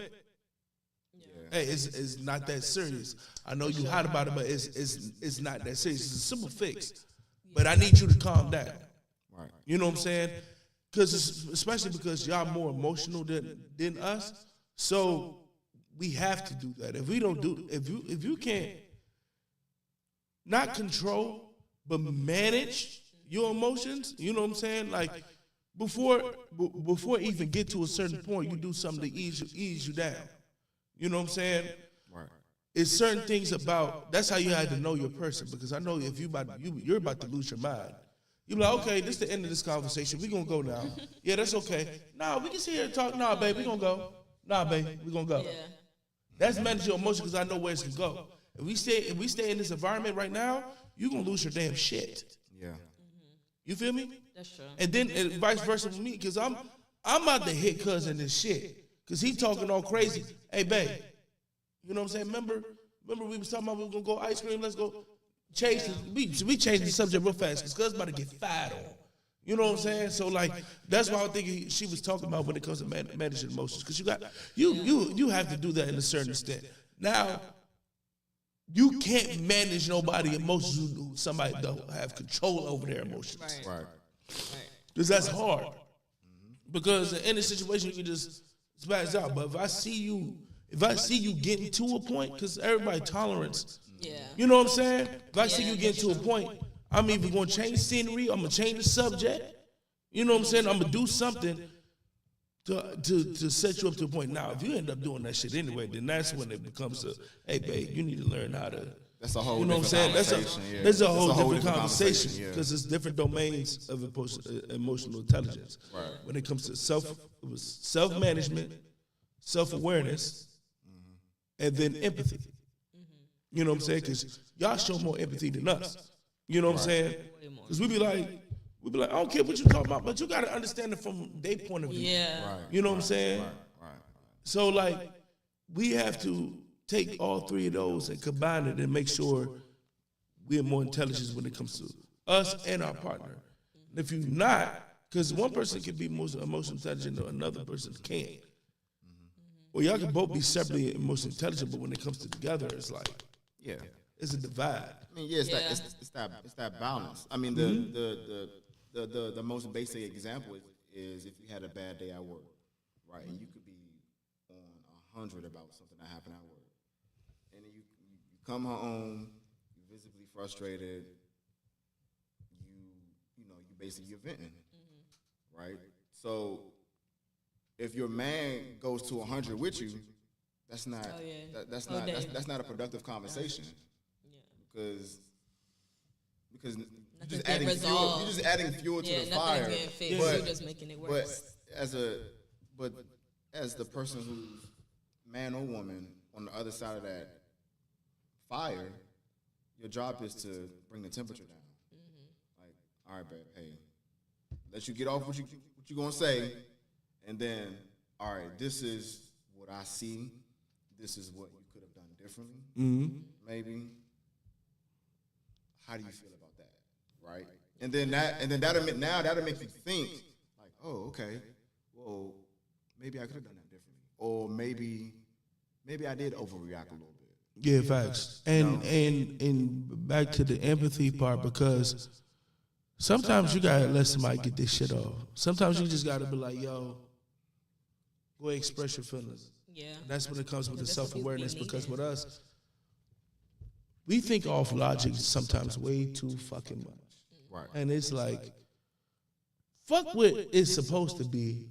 Hey, it's not that serious. I know you hot about it, but it's not that serious. It's a simple fix. but I need you to calm down. Right. You know what I'm saying? Because especially because y'all more emotional than us, so we have to do that. If we don't do, if you can't not control but manage your emotions, you know what I'm saying? Like before even get to a certain point, you do something to ease you down. You know what I'm saying? Right. It's certain things about, that's how you have to know your person, because I know if you're about to lose your mind. You're like, okay, this is the end of this conversation. We're going to go now. Yeah, that's okay. Nah, we can sit here and talk. Nah, babe, we're going to go. Nah, babe, we're going to go. Yeah. That's manage your emotions because I know where it's going to go. If we stay in this environment right now, you're going to lose your damn shit. Yeah. You feel me? That's true. And then vice versa with me, because I'm about to hit cousin this shit. Because he talking all crazy. Hey, babe, you know what I'm saying? Remember we was talking about we were going to go ice cream, let's go. We changed the subject real fast because cuz about to get fired on. You know what I'm saying? So like that's why I think she was talking about when it comes to managing emotions, because you have to do that in a certain extent. Now you can't manage nobody's emotions who somebody don't have control over their emotions. Right. Because that's hard. Because in a situation you can just spaz out. But if I see you getting to a point, because everybody tolerance. Yeah. You know what I'm saying? If I see you get to a point, I'm either going to change scenery, I'm going to change the subject. You know what I'm saying? I'm going to do something to set you up to a point. Now, if you end up doing that shit anyway, then that's when it becomes a, hey, babe, you need to learn how to. That's a whole you know what I'm saying? conversation. That's a whole different conversation yeah. because it's different domains of emotional intelligence. Right. When it comes to self-management, self-awareness, and then empathy. You know what I'm saying? Because y'all show more empathy than us. You know what I'm saying? Because we be like, I don't care what you talking about, but you got to understand it from their point of view. Yeah. Right. You know what I'm saying? Right. So like, we have to take all three of those and combine it and make sure we're more intelligent when it comes to us and our partner. And if you're not, because one person can be most emotionally intelligent or another person can't. Or y'all can both be separately emotionally intelligent, but when it comes to together, it's like, Yeah. it's a divide. I mean, yeah, it's that balance. I mean, the most basic example is if you had a bad day at work, right, and you could be on 100 about something that happened at work, and then you come home, you're visibly frustrated, you're venting, right? So if your man goes to 100 with you, that's not that's not a productive conversation. Because you're just adding fuel. You're just adding fuel to the fire. You're just making it worse. But as the person who's man or woman on the other side of that fire, your job is to bring the temperature down. Like, all right, babe, hey, let you get off what you gonna say, and then, all right, this is what I see. This is what you could have done differently. Maybe. How do you feel about that? Right? And then that'll make you think, like, oh, okay, well, maybe I could have done that differently. Or maybe I did overreact a little bit. Yeah, facts. And back to the empathy part, because sometimes you gotta let somebody get this shit off. Sometimes you just gotta be like, yo, go ahead, express your feelings. Yeah. And that's when it comes with the self-awareness, because with us, we think off logic sometimes way too fucking much. Right. And it's like, fuck what it's supposed to be.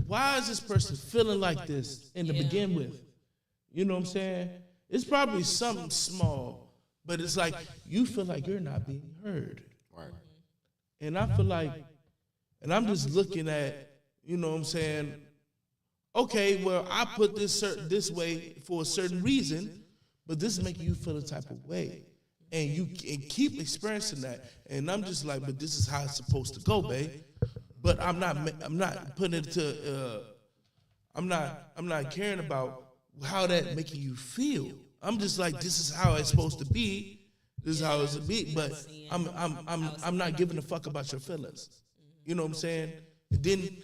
Why is this person feeling like this in the begin with? You know what I'm saying? It's probably something small, but it's like you feel like you're not being heard. Right. And I feel like, and I'm just looking at, you know what I'm saying, okay, well, I put this way for a certain reason, but this is making you feel a type of way. And you keep experiencing that. And I'm just like, but this is how it's supposed to go, babe. But I'm not putting it to, I'm not caring about how that making you feel. I'm just like, this is how it's supposed to be. This is how it's supposed to be. But I'm not giving a fuck about your feelings. You know what I'm saying? And then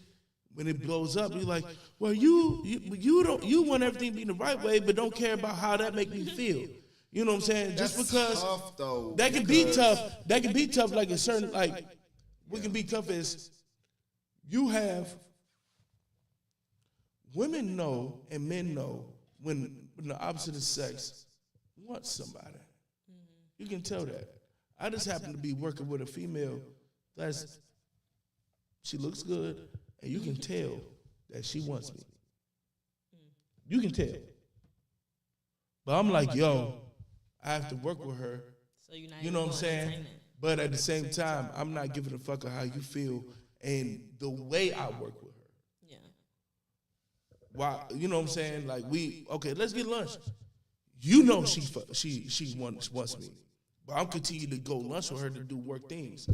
when it blows up, you're like, well, you want everything to be the right way, but don't care about how that make me feel. You know what I'm saying? Just That's because tough, though, that can be because- tough. That can be tough. Like a certain like, what can be tough is you have women know and men know when the opposite of sex wants somebody. You can tell that. I just happen to be working with a female she looks good, and you can tell that she wants me. You can tell. But I'm like, yo, I have to work with her. So you're not You know what I'm even saying? entertaining. But at the same time, I'm not giving a fuck of how you feel and the way I work with her. Yeah. Why? You know what I'm saying? Like okay, let's get lunch. You know she wants me, but I'm continuing to go lunch with her to do work things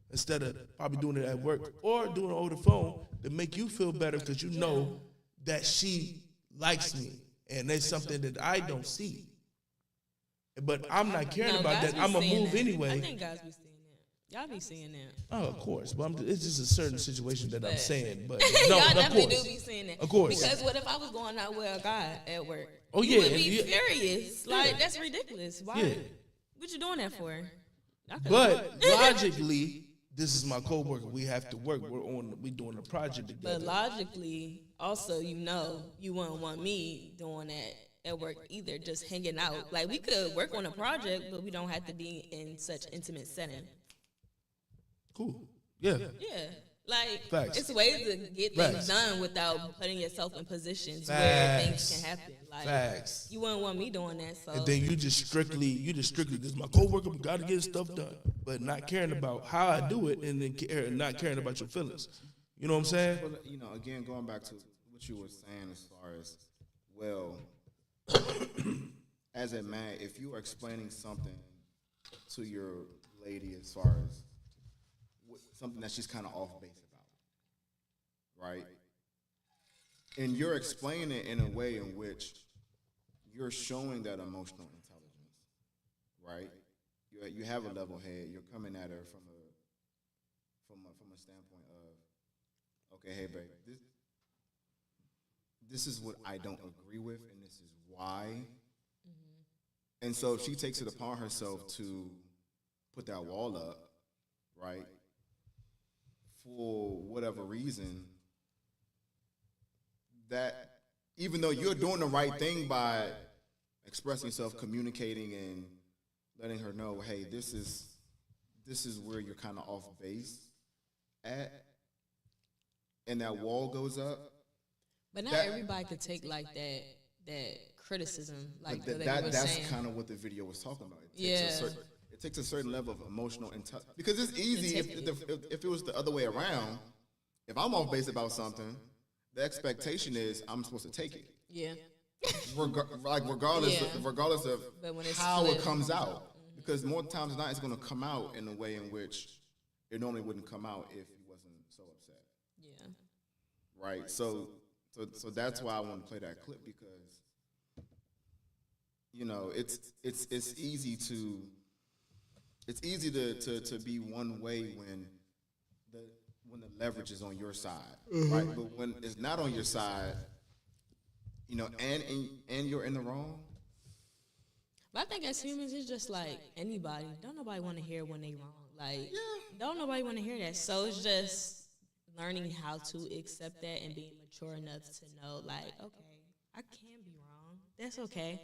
instead of probably doing it at work or doing it over the phone to make you feel better because you know that she likes me and that's something that I don't see. But I'm not caring No, about guys that. be I'm gonna seeing move that. anyway. I think guys be seeing that. Y'all be seeing that. Oh, of course, but it's just a certain situation that I'm saying. But Y'all of definitely course, do be seeing that. Of course. Because what if I was going out with a guy at work? Oh, You yeah, would be yeah. furious. Like, that's ridiculous. Why? Yeah. What you doing that for? But logically, this is my coworker. We have to work. We doing a project together. But logically, also, you know, you wouldn't want me doing that at work either, just hanging out. Like, we could work on a project, but we don't have to be in such intimate setting. Cool. Yeah. Yeah. Like, Facts. it's ways to get Facts. things done without putting yourself in positions where Facts. things can happen. Like, Facts. you wouldn't want me doing that, so. And then you just strictly, this is my coworker. We got to get stuff done, but not caring about how I do it, and then not caring about your feelings. You know what I'm saying? But, you know, again, going back to what you were saying as far as, well, as a man, if you are explaining something to your lady as far as something that she's kind of off base about, right? And you're explaining it in a way in which you're showing that emotional intelligence, right? You have a level head. You're coming at her from a standpoint of, okay, hey, babe, this is what I don't agree with, and this is why. And so if she takes it upon herself to put that wall up, right, for whatever reason, that even though you're doing the right thing by expressing yourself, communicating, and letting her know, hey, this is where you're kind of off base at, and that wall goes up. But not everybody could take like that criticism, like But that's kind of what the video was talking about. It takes a certain level of emotional intelligence, because it's easy if it was the other way around. If I'm off base about something, the expectation is I'm supposed to take it. Yeah. Regardless of But when it's how flipped. it comes out, because more times than not, it's going to come out in a way in which it normally wouldn't come out if you wasn't so upset. Yeah. Right. So that's why I want to play that clip, because you know it's easy to be one way when the leverage is on your side, right? But when it's not on your side, you know, and you're in the wrong. But I think as humans, it's just like anybody. Don't nobody want to hear when they wrong. Like, don't nobody want to hear that. So it's just learning how to accept that and being mature enough to know, like, okay, I can be wrong. That's okay.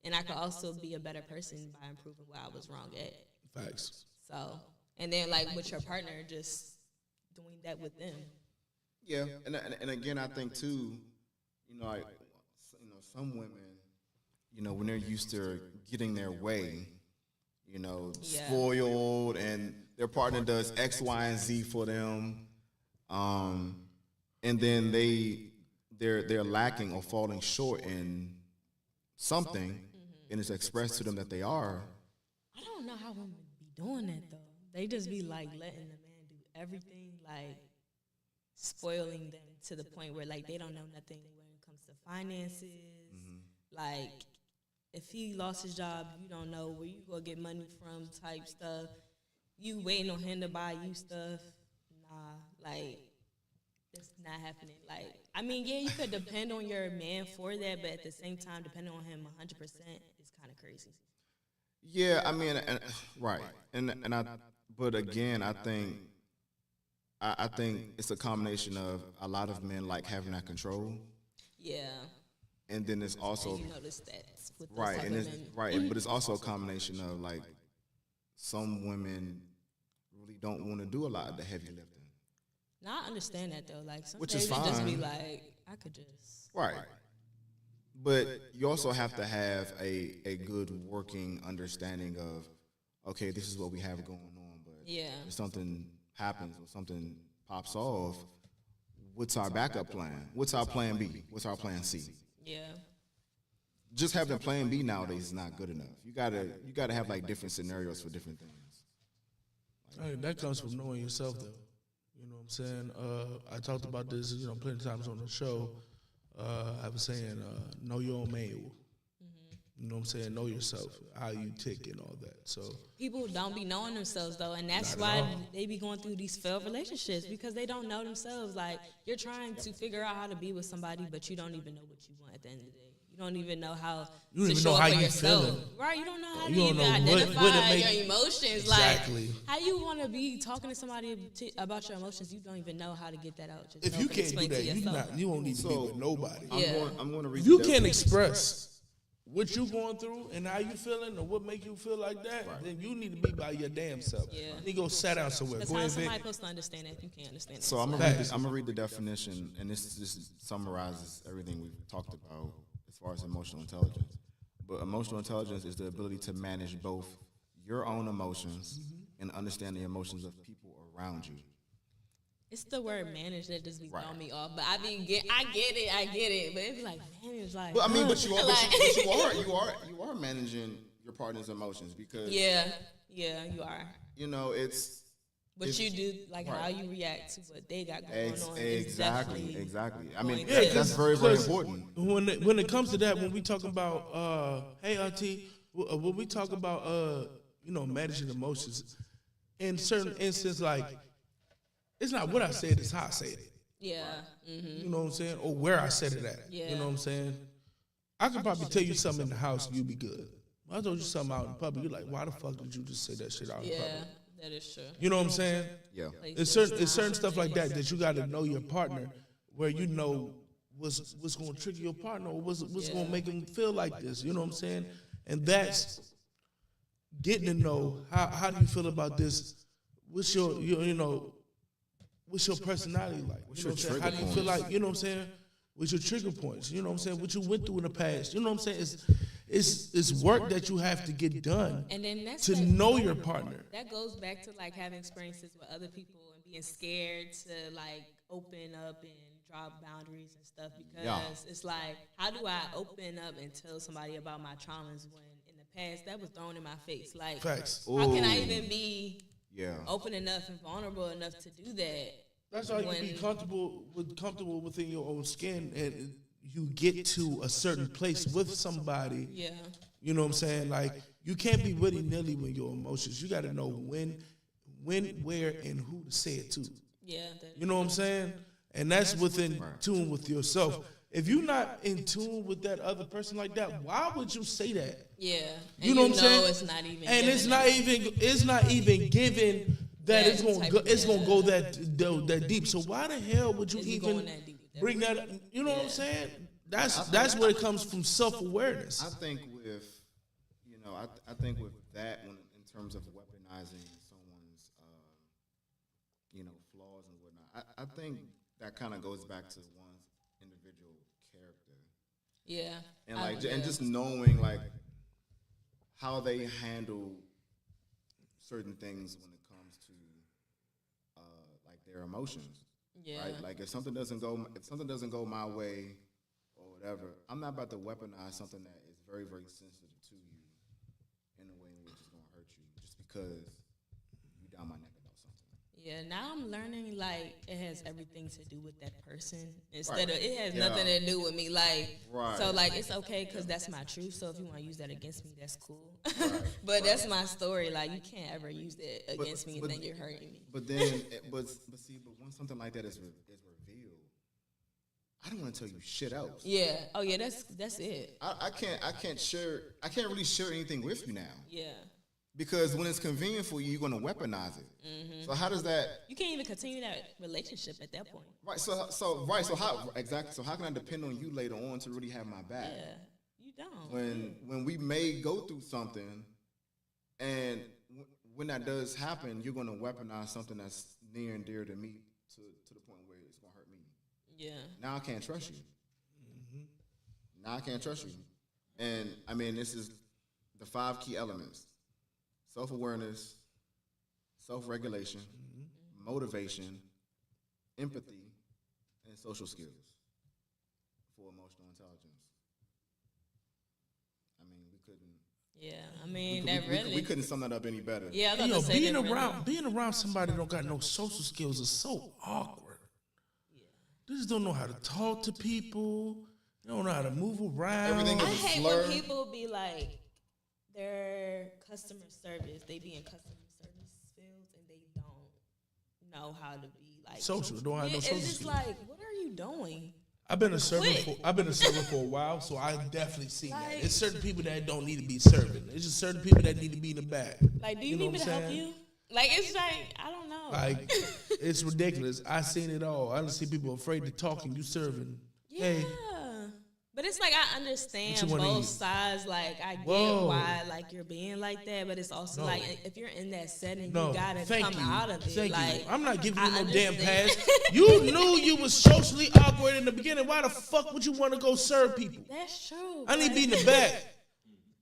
And I could also be a better person by improving what I was wrong at. Facts. So, and then like with your partner, just doing that with them. Yeah, and again, I think too, some women, when they're used to getting their way, spoiled, and their partner does X, Y, and Z for them, and then they're lacking or falling short in something, and it's expressed to them that they are. I don't know how women be doing that though. They just be like letting the man do everything, like spoiling them to the point where like they don't know nothing when it comes to finances. Like if he lost his job, you don't know where you go get money from type stuff. You waiting on him to buy you stuff. Nah, like it's not happening. Like, I mean, yeah, you could depend on your man for that, but at the same time, depending on him 100% is kind of crazy. Yeah, I mean, right, and I, but again, I think it's a combination of a lot of men like having that control, Yeah. and then it's also You notice that with those right, type and of it's men. right, but it's also a combination of like some women really don't want to do a lot of the heavy lifting. Now I understand that though. Like some Which days is you just be fine. like, I could just. Right. But you also have to have a good working understanding of, okay, this is what we have going on, but Yeah. if something happens or something pops off, what's our backup plan? What's our plan B? What's our plan C? Yeah. Just having plan B nowadays is not good enough. You gotta have like different scenarios for different things. That comes from knowing yourself, though. You know what I'm saying? I talked about this, plenty of times on the show. I was saying, know your own manual. You know what I'm saying? Know yourself, how you tick and all that. So People don't be knowing themselves though, and that's why they be going through these failed relationships because they don't know themselves. Like you're trying to figure out how to be with somebody, but you don't even know what you want at the end of the day. You don't even know how You don't to even show know up how for you yourself. feeling. Right? You don't know how You to don't even know identify what to make- your emotions. Exactly. Like how you want to be talking to somebody about your emotions, you don't even know how to get that out. Just if you open, can't do explain to that, yourself. you won't need to be with nobody. Yeah. I'm going to read If you the can't definition. express what you going through and how you feeling or what make you feel like that, then you need to be by your damn self. Yeah. You need to go sit down somewhere. That's Go how ahead, somebody Vic. supposed to understand that if you can't understand So that. I'm gonna read the definition, and this just summarizes everything we've talked about as far as emotional intelligence. But emotional intelligence is the ability to manage both your own emotions and understand the emotions of people around you. It's the word manage that just be throwing me off. But I get it. But it be like manage, like. But I mean, but you are, like- you are managing your partner's emotions because yeah, you are. it's But If- you do like how right. you react to what they got going on. is exactly. definitely I mean, going Yeah, to- that's very, very 'cause important. When it comes to that, when we talk about, hey, auntie, when we talk about, managing emotions, in certain instances, like, it's not what I said, it's how I said it. Yeah. Mm-hmm. You know what I'm saying? Or where I said it at. Yeah. You know what I'm saying? I could probably tell you something in the house, you'd be good. I told you something out in public, you're like, why the fuck did you just say that shit out in Yeah, public? that is true. You know what I'm saying? Yeah. It's certain stuff like that that you got to know your partner, where you know what's going to trigger your partner or what's going to make him feel like this. You know what I'm saying? And that's getting to know how do you feel about this. What's your what's your personality like? You know what I'm saying? How do you feel like? You know what I'm saying? What's your trigger points? You know what I'm saying? What you went through in the past? You know what I'm saying? It's work that you have to get done And then that's to that- know your partner. That goes back to like having experiences with other people and being scared to like open up and draw boundaries and stuff because it's like, how do I open up and tell somebody about my traumas when in the past that was thrown in my face? Like, Facts. how can I even be Yeah. open enough and vulnerable enough to do that? That's how you when- be comfortable within your own skin, and you get to a certain place with somebody. Yeah. You know what I'm saying? Like, you can't be willy nilly with your emotions. You got to know when, where, and who to say it to. Yeah. You know what I'm saying? And that's within tune with yourself. If you're not in tune with that other person like that, why would you say that? Yeah. And You know what I'm saying? It's not even. And it's given not even given that That it's gonna type go, of- it's gonna go that deep. So why the hell would you Is it even going that deep? bring that up? You know what I'm saying? That's where it comes from, self-awareness. I think with, I think with that, when in terms of weaponizing someone's, flaws and whatnot, I think that kind of goes back to one's individual character Yeah. and I- and yeah. just knowing like how they handle certain things when it comes to like their emotions. Yeah. Right? Like if something doesn't go my way or whatever, I'm not about to weaponize something that is very, very sensitive to you in a way in which it's gonna hurt you just because you down my neck about something. Yeah, now I'm learning like it has everything to do with that person instead Right. of it has Yeah. nothing to do with me. Like, Right. so like it's okay because that's my truth. So if you want to use that against me, that's cool. But that's my story. Like you can't ever use that against me and then you're hurting me. But then, but see, but when something like that is revealed, I don't want to tell you shit else. Yeah. Oh yeah, that's it. I can't really share anything with you now. Yeah. Because when it's convenient for you, you're gonna weaponize it. Mm-hmm. So how does that? You can't even continue that relationship at that point. Right. So how exactly? So how can I depend on you later on to really have my back? Yeah. You don't. When we may go through something, and when that does happen, you're gonna weaponize something that's near and dear to me to the point where it's gonna hurt me. Yeah. Now I can't trust you. Now I can't trust you. And I mean, this is the 5 key elements: self-awareness, self-regulation, motivation, empathy, and social skills for emotional intelligence. I mean, we couldn't. Yeah. I mean, We couldn't sum that up any better. Yeah. I was about Yo, to say being that around somebody that don't got no social skills is so awkward. They just don't know how to talk to people. They don't know how to move around. Everything I is a hate slur. when people be like, their customer service. They be in customer service fields and they don't know how to be like Social, don't have no It's social just skills. like, what are you doing? I've been a server Quit. for a while, so I definitely see that. Like- It's certain people that don't need to be serving. It's just certain people that need to be in the back. Like, do you know need me what to I'm help saying? you? Like, it's like, I don't know. Like, it's ridiculous. I seen it all. I done see people afraid to talk and you serving. yeah. Hey, But it's like, I understand What you wanna both eat? sides. Like, I get Whoa. why, like, you're being like that. But it's also No. like, if you're in that setting, no, you gotta thank come you. out of it. Thank like, you. I'm not giving you I no damn understand. pass. You knew you was socially awkward in the beginning. Why the fuck would you want to go serve people? That's true. I need to but be in the back.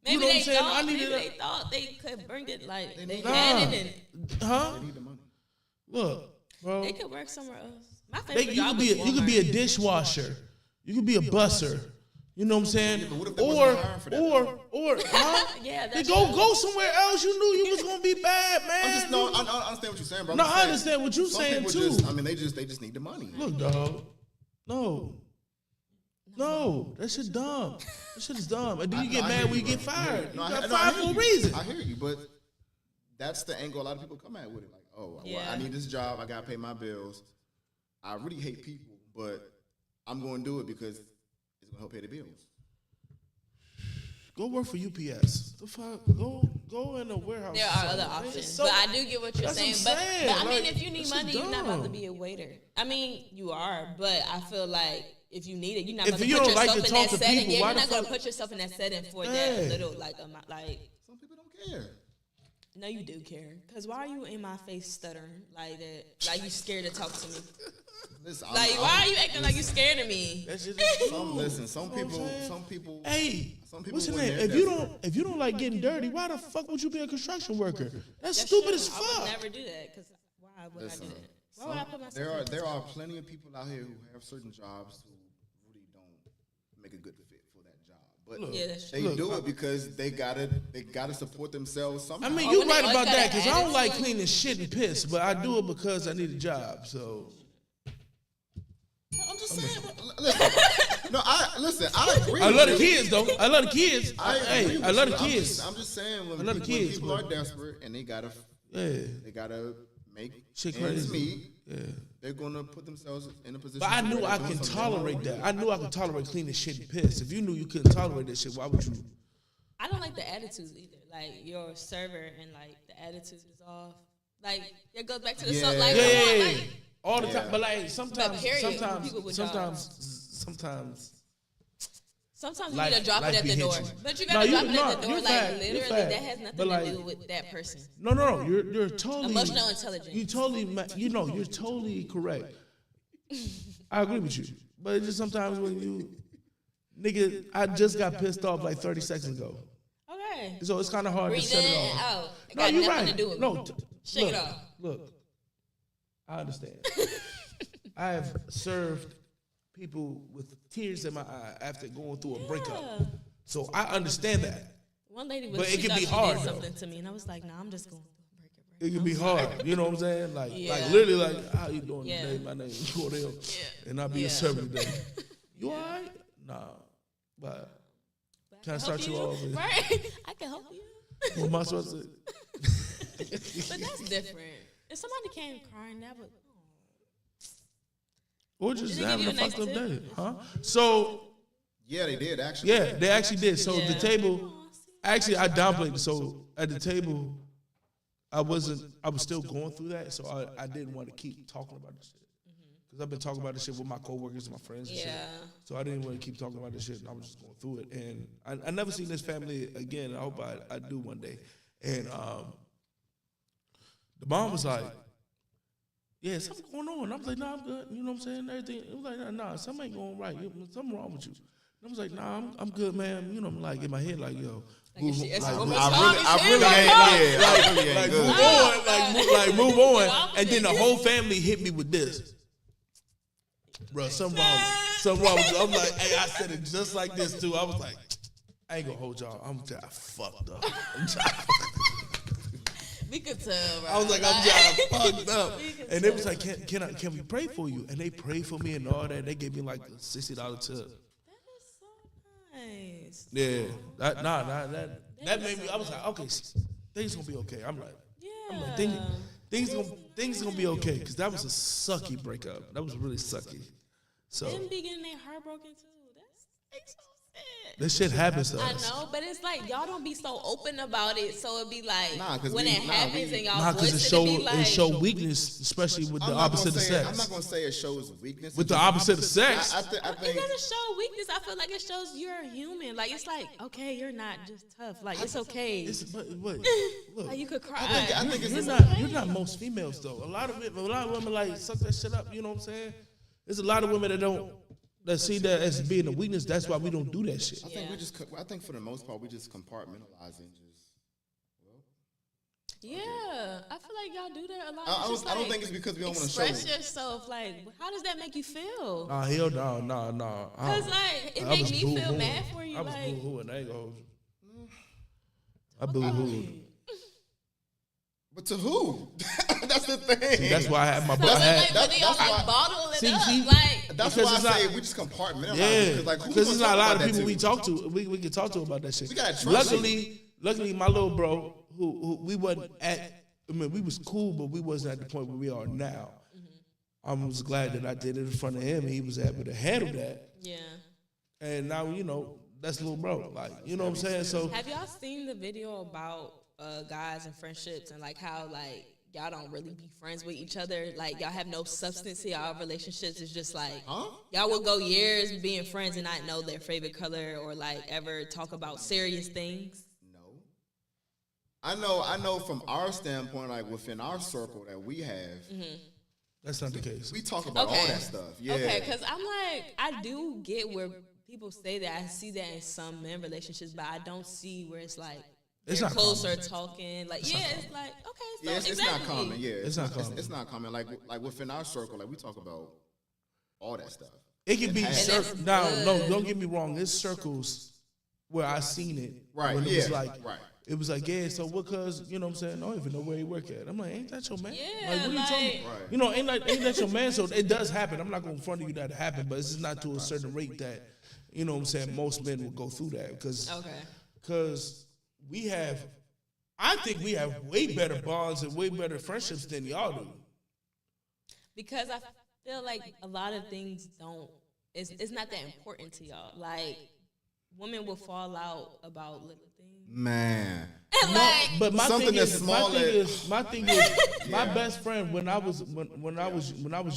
Maybe know what they I'm saying? thought, I needed maybe a- they thought they could bring it, like, they Nah. had it and Huh? They need the money. Look, bro. they could work somewhere else. My They, favorite you job could be was you could be a Walmart. dishwasher. You could be a busser. You know what I'm saying? but what if they wasn't hiring for that, or huh? Yeah, They that's go somewhere else. You knew you was gonna be bad, man. I understand what you're saying, bro. No, I'm just I saying, understand what you're some saying people too. just- I mean, they just need the money. Look, dog. No, that shit dumb. That shit is dumb. And then you get I mad hear when you bro. get fired. No, You I got hear fired for a you. reason. I hear you, but that's the angle a lot of people come at with it. Like, oh, well, Yeah. I need this job. I gotta pay my bills. I really hate people, but I'm going to do it because it's gonna help pay the bills. Go work for UPS. The fuck? Go in a warehouse. There or are something. other options, It's so- but I do get what you're That's what saying. I'm But saying. I mean, Like, if you need this is money, you're not about to dumb. be a waiter. I mean, you are, but I feel like if you need it, you're not If going to you put don't like yourself to in talk that to setting. people, Yeah, why you're the not going to fuck- put yourself in that setting for Yeah. that little like amount. Like, Some people don't care. no, you do care. Cause why are you in my face stuttering like that? Like you scared to talk to me. Listen, Like, why are you acting like you scared of me? That shit is Some listen. Some You know what I'm saying? people. Hey, Some people what's your when name? they're If you don't like getting dirty, why the fuck would you be a construction worker? That's That's stupid true. as I would fuck. never do that. Cause why would Listen, I do that? Why would I put myself? in there that are plenty of people out here who have certain jobs who really don't make a good fit for that job, but Look, Yeah, that's they true. do it because they gotta support themselves somehow. I mean, Or you when they right always about got that an because I don't like attitude. cleaning shit and piss, but I do it because I need a job. So I'm just saying. Listen, no, I agree. I love the with you. kids though. I love the kids. I agree Hey, with I love you. the kids. I'm just saying when I love the people, kids, when people but- are desperate and they gotta Yeah, make Shit ends crazy. meet, yeah. they're gonna put themselves in a position. But I where knew they're I doing can something tolerate wrong. that. I knew I could tolerate cleaning shit and piss. If you knew you couldn't tolerate that shit, why would you? I don't like the attitudes either. Like your server and like the attitude is off. Like it goes back to the Yeah. soap. Like, Yeah, come on, yeah, like all the Yeah. time. But like sometimes, period, people with sometimes you Life- need to drop it life at be the door. hitching. But you No, gotta you- drop it no, at the door. you Like fact, you literally, fact. that has nothing But, to like- do with that person. No. You're totally Emotional intelligence. You totally, you're totally correct. I agree with you, but it's just sometimes when you, nigga, I just got pissed off like 30 seconds ago, Okay. so it's kind of hard Breathe to set in it and off. out. It No, got you're nothing right. to do with No, me. Shake look, it off. Look, I understand. I have served people with tears in my eye after going through a breakup, Yeah. so I understand that. One lady was But it she can thought be she hard, did though. something to me, and I was like, "Nah, I'm just going to break it." It can be hard, you know what I'm saying? Like Yeah. literally, like, how you doing Yeah. today? My name is Cordell, Yeah. and I'll be Yeah. a servant today. You all right? Nah, but can I start you off? With, Right? I can help you. what am I supposed to? But that's different. If somebody came crying, that would. Or just Did they having a give you a fucked up nice day, huh? So Yeah, they did actually. yeah, they actually did. So Yeah. the table, actually, I downplayed it. So at the table, I was still going through that. So I didn't want to keep talking about this shit. Because I've been talking about this shit with my coworkers and my friends and shit. Yeah. So I didn't want to keep talking about this shit. And I was just going through it. And I never seen this family again. I hope I do one day. And the mom was like, yeah, something going on. I was like, nah, I'm good. You know what I'm saying? Everything. It was like, nah, something ain't going right. Something wrong with you. And I was like, nah, I'm good, man. You know, I'm like in my head, like, yo. If she asks like, you one more I time, really shit, ain't. Yeah, I really ain't like good. move on, like move on, and then the whole family hit me with this, bro. Something wrong. I'm like, hey, I said it just like this too. I was like, I ain't gonna hold y'all. I'm just fucked up. we could tell, bro. I was like, I'm just fucked up. And they was like, can we pray for you? And they prayed for me and all that. They gave me like a $60 tip. That is so nice. Yeah, that made me. I was like, okay, things gonna be okay. I'm like, things gonna be okay because that was a sucky breakup. That was really sucky. So Them be getting their heart broken too. That's so sad. this shit happens to I us. know, but it's like y'all don't be so open about it, so it be like Nah, 'cause when we- it happens and y'all Because voice it it, be like, show weakness, especially with the I'm not opposite gonna of say. sex. I'm not gonna say it shows weakness. With the opposite of sex. I it think. doesn't show weakness. I feel like it shows you're a human. Like it's like, okay, you're not just tough. Like it's okay. But look, Like you could cry. I think it's you're not most females though. A lot of women like suck that shit up. You know what I'm saying? There's a lot of women that see that as being a weakness. That's why we don't do that shit. I think for the most part we just compartmentalize and just. Yeah, I feel like y'all do that a lot. I don't think it's because we don't want to show. Express yourself. Like, how does that make you feel? Nah, hell no. Cause like it I makes was me feel boo-hooing. bad for you. I was Like, boo-hooing. I ain't gonna hold you. I boo-hooed. But to who? That's the thing. That's why I had my. so it's like, that's when they all why- like bottle it See, up. see, Like, That's because why I it's not- say we just compartmentalize. Yeah, Like, who because we there's gonna not a lot talk of about people that we to? talk to. We can talk to about that shit. We gotta trust Luckily, my little bro, who we wasn't at. I mean, we was cool, but we wasn't at the point where we are now. I was glad that I did it in front of him, and he was able to handle that. yeah. And now, that's little bro. Like, you know what I'm saying? So Have y'all seen the video about guys and friendships and like how like y'all don't really be friends with each other? Like y'all have no substance to y'all relationships. It's just like y'all will go years being friends and not know their favorite color or like ever talk about serious things. I know from our standpoint, like within our circle that we have, that's not the case. we talk about all that stuff. Yeah. Okay, because I'm like, I do get where people say that. I see that in some men relationships, but I don't see where it's like It's they're not closer talking. Like, it's like, okay, so Yeah, it's exactly. not common. Yeah, It's not common. It's not common. Like within our circle, like we talk about all that stuff. It can be has- circles. No, don't get me wrong. There's circles where I seen it. Right, When it was yeah, like, right. It was like, yeah, so what, cuz, you know what I'm saying? I don't even know where he work at. I'm like, ain't that your man? Yeah, like, what are you talking like- about? You know, ain't that your man? So it does happen. I'm not going to front of you that it happened, but it's just not to a certain rate that, you know what I'm saying, most men will go through that. Because I think we have way better bonds and way better friendships than y'all do. Because I feel like a lot of things it's not that important to y'all. Like, women will fall out about little things. Man, Like, But my Something thing that's is, small my thing is, my best friend when I was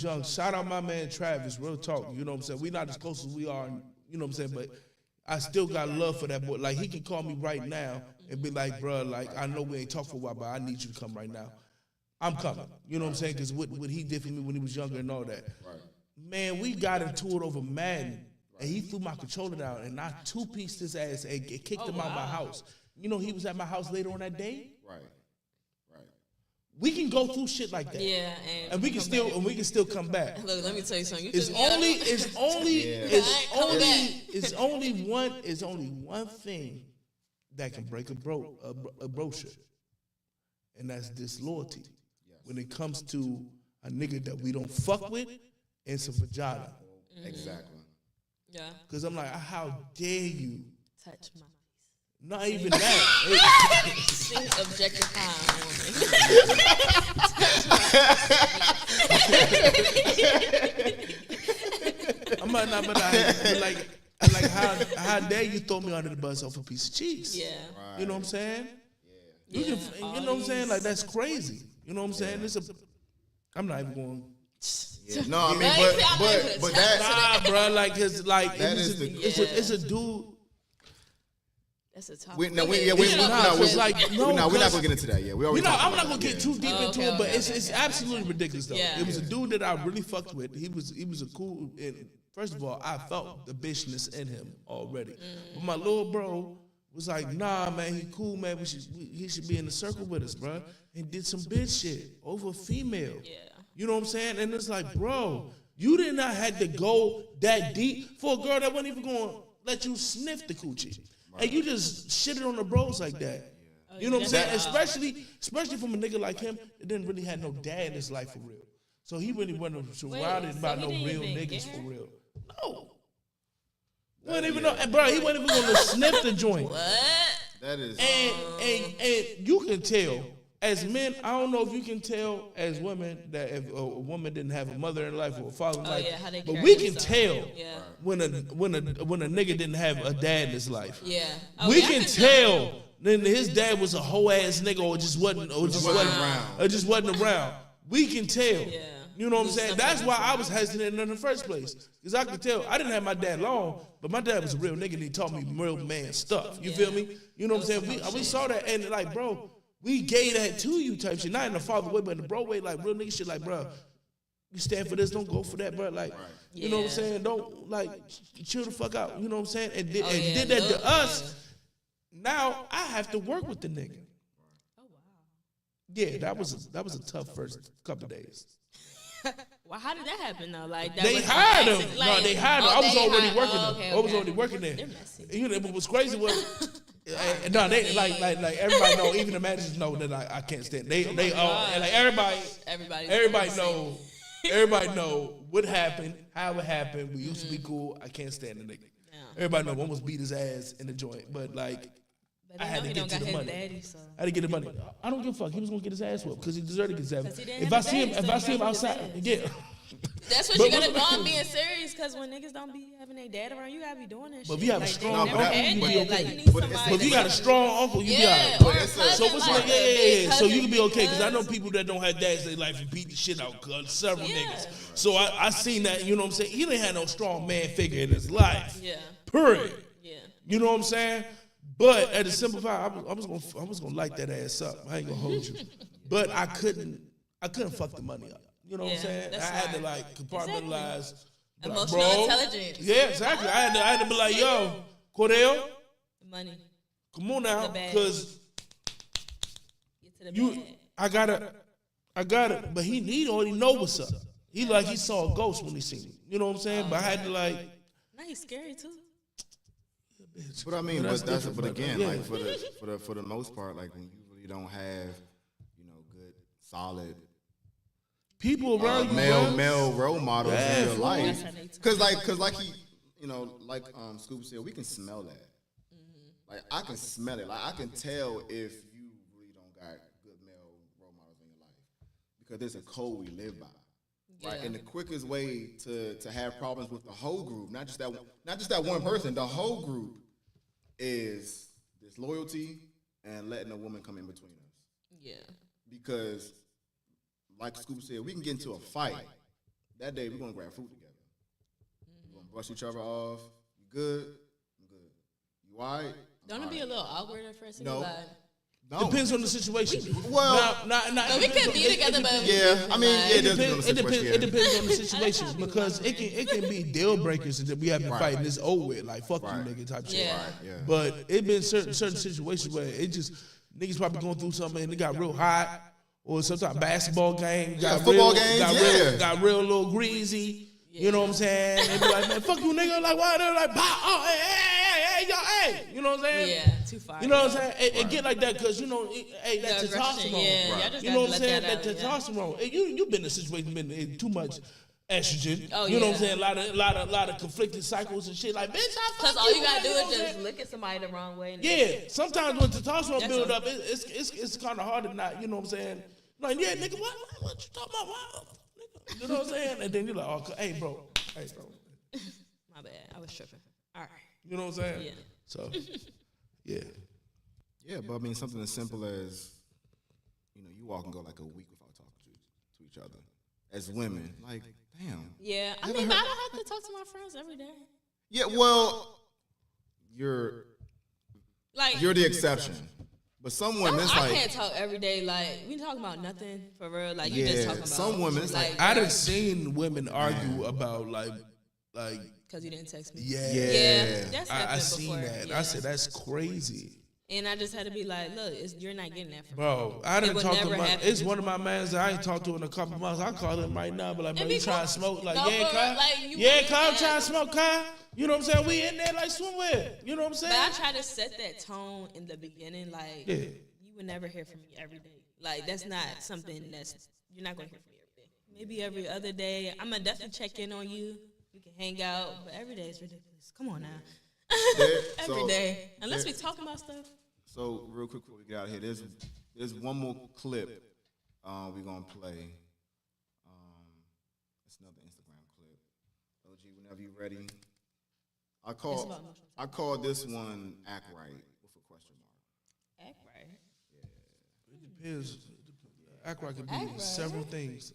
young. Shout out my man Travis. Real talk. You know what I'm saying? We not as close as we are. You know what I'm saying? But I still got love for that boy. Like he can call me right now and be like, bro, like I know we ain't talked for a while, but I need you to come right now. I'm coming. You know what I'm saying? Because what he did for me when he was younger and all that. Man, we got into it over Madden. And he threw my controller down, and I two-pieced his ass and kicked him out my house. You know, he was at my house later on that day. right. We can go through shit like that. yeah, And we can still come back. look, let me tell you something. You It's took me out. only one thing that can break a brochure, and that's disloyalty. When it comes to a nigga that we don't fuck with and some vagina. Exactly. Yeah, Cause I'm like, how dare you? touch my Not even that. sing objectifying woman. like how dare you throw me under the bus off a piece of cheese? Yeah. You know what I'm saying? You Yeah. can, you know what I'm saying? Like that's crazy. You know what I'm saying? I'm not even going. Yeah. No, I mean, but that, Nah, bro. Like That is it's a dude. That's a tough. we're not we're gonna get into that. Yeah, we already. I'm not about gonna that, get too deep into okay, it, but okay, it's absolutely ridiculous though. Yeah. It was a dude that I really fucked with. He was a cool. And first of all, I felt the bitchness in him already. But my little bro was like, nah, man, he cool, man. He should be in the circle with us, bro. And did some bitch shit over a female. Yeah. You know what I'm saying? And it's like, bro, you did not have to go that deep for a girl that wasn't even going to let you sniff the coochie. And you just shitted on the bros like that. You know what I'm saying? Especially from a nigga like him that didn't really have no dad in his life for real. So he really wasn't surrounded by no real niggas for real. No. He wasn't even going to sniff the joint. What? That is. And you can tell. As men, I don't know if you can tell as women that if a woman didn't have a mother in life or a father in life, how they but carry we can themselves. tell Yeah. when a nigga didn't have a dad in his life. Yeah. We can tell then his dad was a hoe ass nigga or just wasn't around. We can tell. Yeah. You know what I'm saying? That's why I was hesitant in the first place. Because I could tell. I didn't have my dad long, but my dad was a real nigga and he taught me real man stuff. You feel me? You know what I'm saying? We saw that and like, bro, we gave that to you type shit. Not in the father way, but in the bro way, like real nigga shit, like, bro, you stand for this, don't go for that, bro. Like, you know what I'm saying? Don't, like, chill the fuck out. You know what I'm saying? And did that to us. Now I have to work with the nigga. Oh wow. Yeah, that was a tough first couple of days. Well, how did that happen though? Like that They was hired him. accident- No, they hired him. I was already working there. okay, I was okay. already working there. They're messy. You know, what was crazy was no, they like everybody know, even the managers know that I can't stand. They all and like everybody know what happened, how it happened. We used to be cool. I can't stand the nigga. Everybody know one was beat his ass in the joint, but like But I had to he get don't to got the his money. daddy, so. I had to get the money. I don't give a fuck. He was gonna get his ass whooped because he deserved to get his ass whooped. he didn't If have I see him, his if I see him daddy, so outside, he yeah. That's what But- you gotta but- go on being serious, because when niggas don't be having their dad around, you gotta be doing that shit. But if you have a Like, strong they never uncle, had you be that. okay. Like, you need But somebody. it's- But if you got a strong uncle, you Yeah, be or alright. a cousin, So what's like like, a big so cousin, you can be okay because I know cousin. people that don't have dads in their life and beat the shit out several Yeah. niggas. So I seen that, you know what I'm saying? He didn't have no strong man figure in his life. Yeah, Period. yeah. You know what I'm saying? But at the simple fact, I was gonna light that ass up. I ain't gonna hold you. But I couldn't fuck the money up. You know what I'm Yeah, saying? I that's had to right. like compartmentalize. Be like, Emotional bro. intelligence. Yeah, exactly. I had to be like, yo, Cordell, Money. come on now, The bag. because Get to the you, bag. I got it. But he already know what's up. He saw a ghost when he seen me. You know what I'm saying? But I had to like. Now he's scary too. But I mean, That's but different, but again, yeah. like for the most part, like when you really don't have, good solid People around you, male bro. role models Yeah, in your fool. life, That's cause like he, Scoop said, we can smell that. Like I can smell it. Like I can tell if you really don't got good male role models in your life because there's a code we live by. Right, and the quickest way to have problems with the whole group, not just that one person, the whole group, is disloyalty and letting a woman come in between us. Yeah. Because, like Scoop said, we can get into a fight. That day, we're gonna grab food together. We're gonna brush each other off. You good? I'm good. You all right? Don't it be a little awkward at first? No. Like, No. Depends on the situation. Well, now, but we could be together, but yeah. I mean, yeah, it does depend on the It depends. situation. It depends on the situation because it can be deal breakers that we have to fight and it's over with, like fuck you nigga type shit. Yeah. Yeah. But it been certain situations where it just niggas probably going through something and it got real hot, or sometimes basketball game, got football real, games, got real little greasy. You know what I'm saying? They be like, man, fuck you nigga. Like why? They're like, oh, hey, y'all, hey. You know what I'm saying? yeah, too far. You know what I'm saying? It get like that because, that The aggression, testosterone. yeah. Y'all just You know gotta what I'm let saying? that That out, testosterone. You've been in a situation, been in too much estrogen. Oh, you know yeah. what I'm saying? A lot of conflicting cycles and shit. Like, bitch, I fuck Because all you gotta do know is what I'm just saying? look at somebody the wrong way. And Yeah, sometimes when testosterone That's build all. up, it's kind of hard to not, you know what I'm saying? Like, yeah, nigga, what you talking about? What? Nigga, you know what I'm saying? And then you're like, oh, hey, bro. My bad. I was tripping. All right. You know what I'm saying? Yeah. So, yeah. Yeah, but I mean something as simple as, you walk and go like a week without talking to each other. As women, like, damn. Yeah. I mean, but I don't have to talk to my friends every day. Yeah, well, you're the exception. But some women, it's I like, can't talk every day. Like, we talking about nothing for real. Like, you yeah, just talking about some women, it's like, I done seen women argue about like because you didn't text me. yeah. That's I happened seen before. that. Yeah. I said that's crazy. And I just had to be like, look, you're not getting that from me. Bro, I didn't would talk to never my. happen. It's one of my mans that I ain't talked to in a couple months. I call him right now, but like, man, be you trying cool. to smoke? Like, No, yeah, but, Kai. like, you Yeah, wouldn't Kai, I'm get trying that. to smoke, Kai. You know what I'm saying? We in there like swimwear. You know what I'm saying? But I try to set that tone in the beginning. Like, Yeah. you would never hear from me every day. Like, that's not something you're not going to hear from me every day. Maybe every other day. I'm going to definitely check in on you. We can hang out. But every day is ridiculous. Come on now. Every day. Unless we talking about stuff. So real quick before we get out of here, there's one more clip we're gonna play. It's another Instagram clip. OG, whenever you're ready. I call this one "Act Right" with a question mark. Act right. It depends. Act right could be Act right. several things.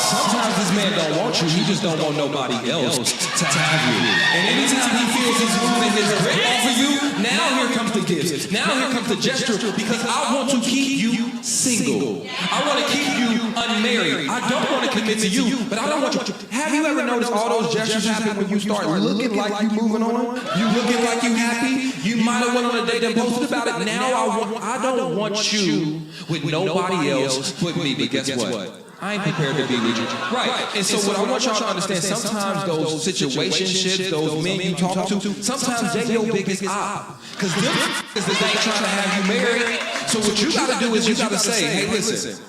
Sometimes this man don't want you, he just don't want nobody else to have you. And anytime he feels he's losing his grip off of you, now here comes the gifts. Now here comes the gesture, because I want to keep you single. I want to keep you unmarried. I don't want to commit to you, but I don't want you. Have you ever noticed all those gestures happen when you start looking like you moving on? You looking like you happy? You might have went on a date and posted about it. Now I don't want you with nobody else but me. But guess what? I ain't prepared to be with you. Right. And so what I want y'all to understand, sometimes those situationships, those men you talk to, sometimes they your biggest op. Because them is that they trying to have you married. So what you got to do is you got to say, hey, listen,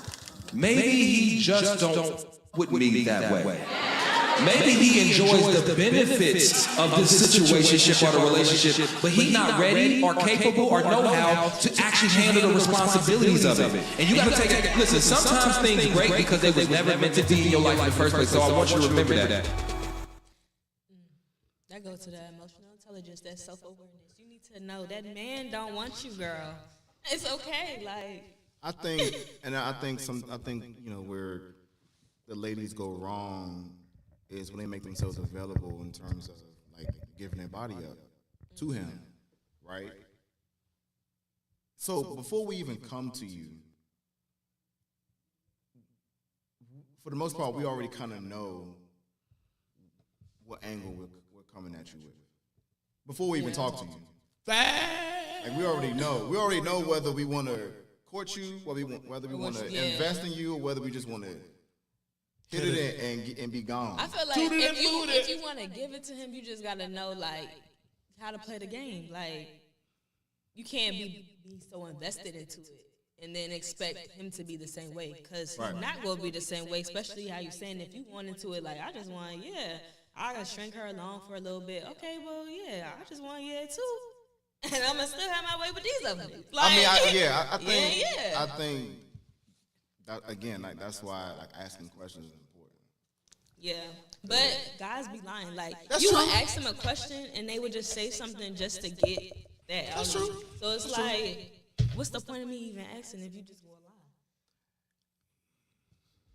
maybe he just don't with me that way. Maybe he enjoys the benefits of this situationship or the relationship, but he's not ready or capable or know how to actually handle the responsibilities of it. And you got to take it. Listen, sometimes things break because they was never meant to be in your life in the first place. So I want you to remember that. That goes to the emotional intelligence, that self-awareness. You need to know that man don't want you, girl. It's okay. Like, I think where the ladies go wrong is when they make themselves available in terms of like giving their body up to him, right? So before we even come to you, for the most part, we already kind of know what angle we're coming at you with before we even talk to you. Like we already know. We already know whether we want to court you, whether we want to invest in you, or whether we just want to hit it and be gone. I feel like if you want to give it to him, you just got to know, like, how to play the game. Like, you can't be so invested into it and then expect him to be the same way, because he's not going to be the same way, especially how you're saying if you want into it, like, I just want, I got to shrink her along for a little bit. Okay, well, I just want, too. And I'm going to still have my way with these other niggas. Like, I think that, again, like, that's why, like, asking questions is important. Yeah, but guys be lying. Like, That's you true. would ask them a question and they would just say something just to get that out. That's of true. you. So it's That's like, what's the point of me even asking if you just gonna lie?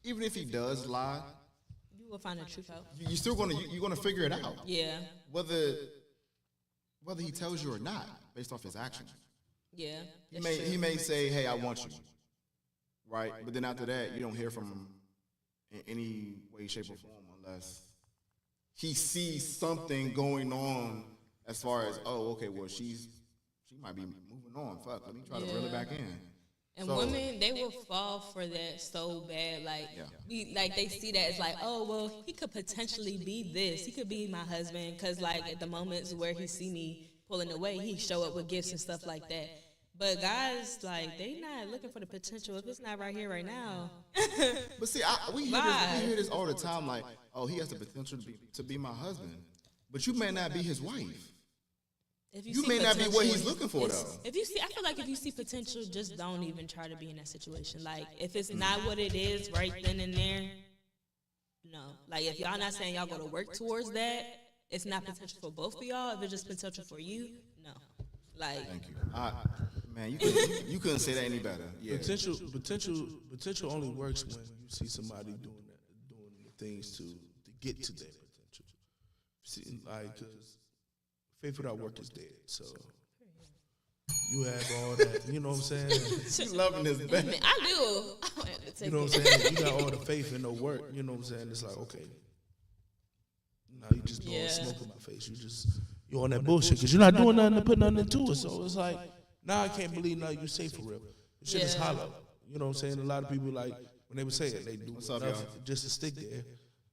Even if he does lie, You will find the truth out. you're still gonna figure it out. Yeah, Whether he tells you or not, based off his actions. yeah. He may say, "Hey, I want you," right? But then after that, you don't hear from him in any way, shape, or form unless he sees something going on as far as, oh, okay, well, she might be moving on. Fuck, let me try to reel it back in. And So- women, they will fall for that so bad. Like, they see that as like, oh, well, he could potentially be this. He could be my husband. Because, like, at the moments where he see me pulling away, he show up with gifts and stuff like that. But guys, like, they not looking for the potential. If it's not right here, right now. But see, we hear this all the time, like, oh, he has the potential to be my husband, but you may not be his wife. If You see may not be what he's potential- looking for, it's- though. If you see, I feel like if you see potential, just don't even try to be in that situation. Like, if it's not what it is right then and there, no. Like, if y'all not saying y'all going to work towards that, it's not potential for both of y'all. If it's just potential for you, no. Like, Thank you. Man, you couldn't say that any better. Yeah. Potential only works when you see somebody doing the things to get to that potential. See, like, because faith without work is dead. So you have all that. You know what I'm saying? She's loving this. I mean, I do. I have to take You know what I'm it. saying? You got all the faith and no work. You know what I'm saying? It's like, okay, now you just blowing Yeah. smoke in my face. You on that bullshit because you're not doing nothing to put nothing into it. So it's like, now I can't believe nothing you say for real. This shit is Yeah. hollow. You know what I'm saying? A lot of people, like, when they would say it, they do What's up, nothing y'all? just to stick there,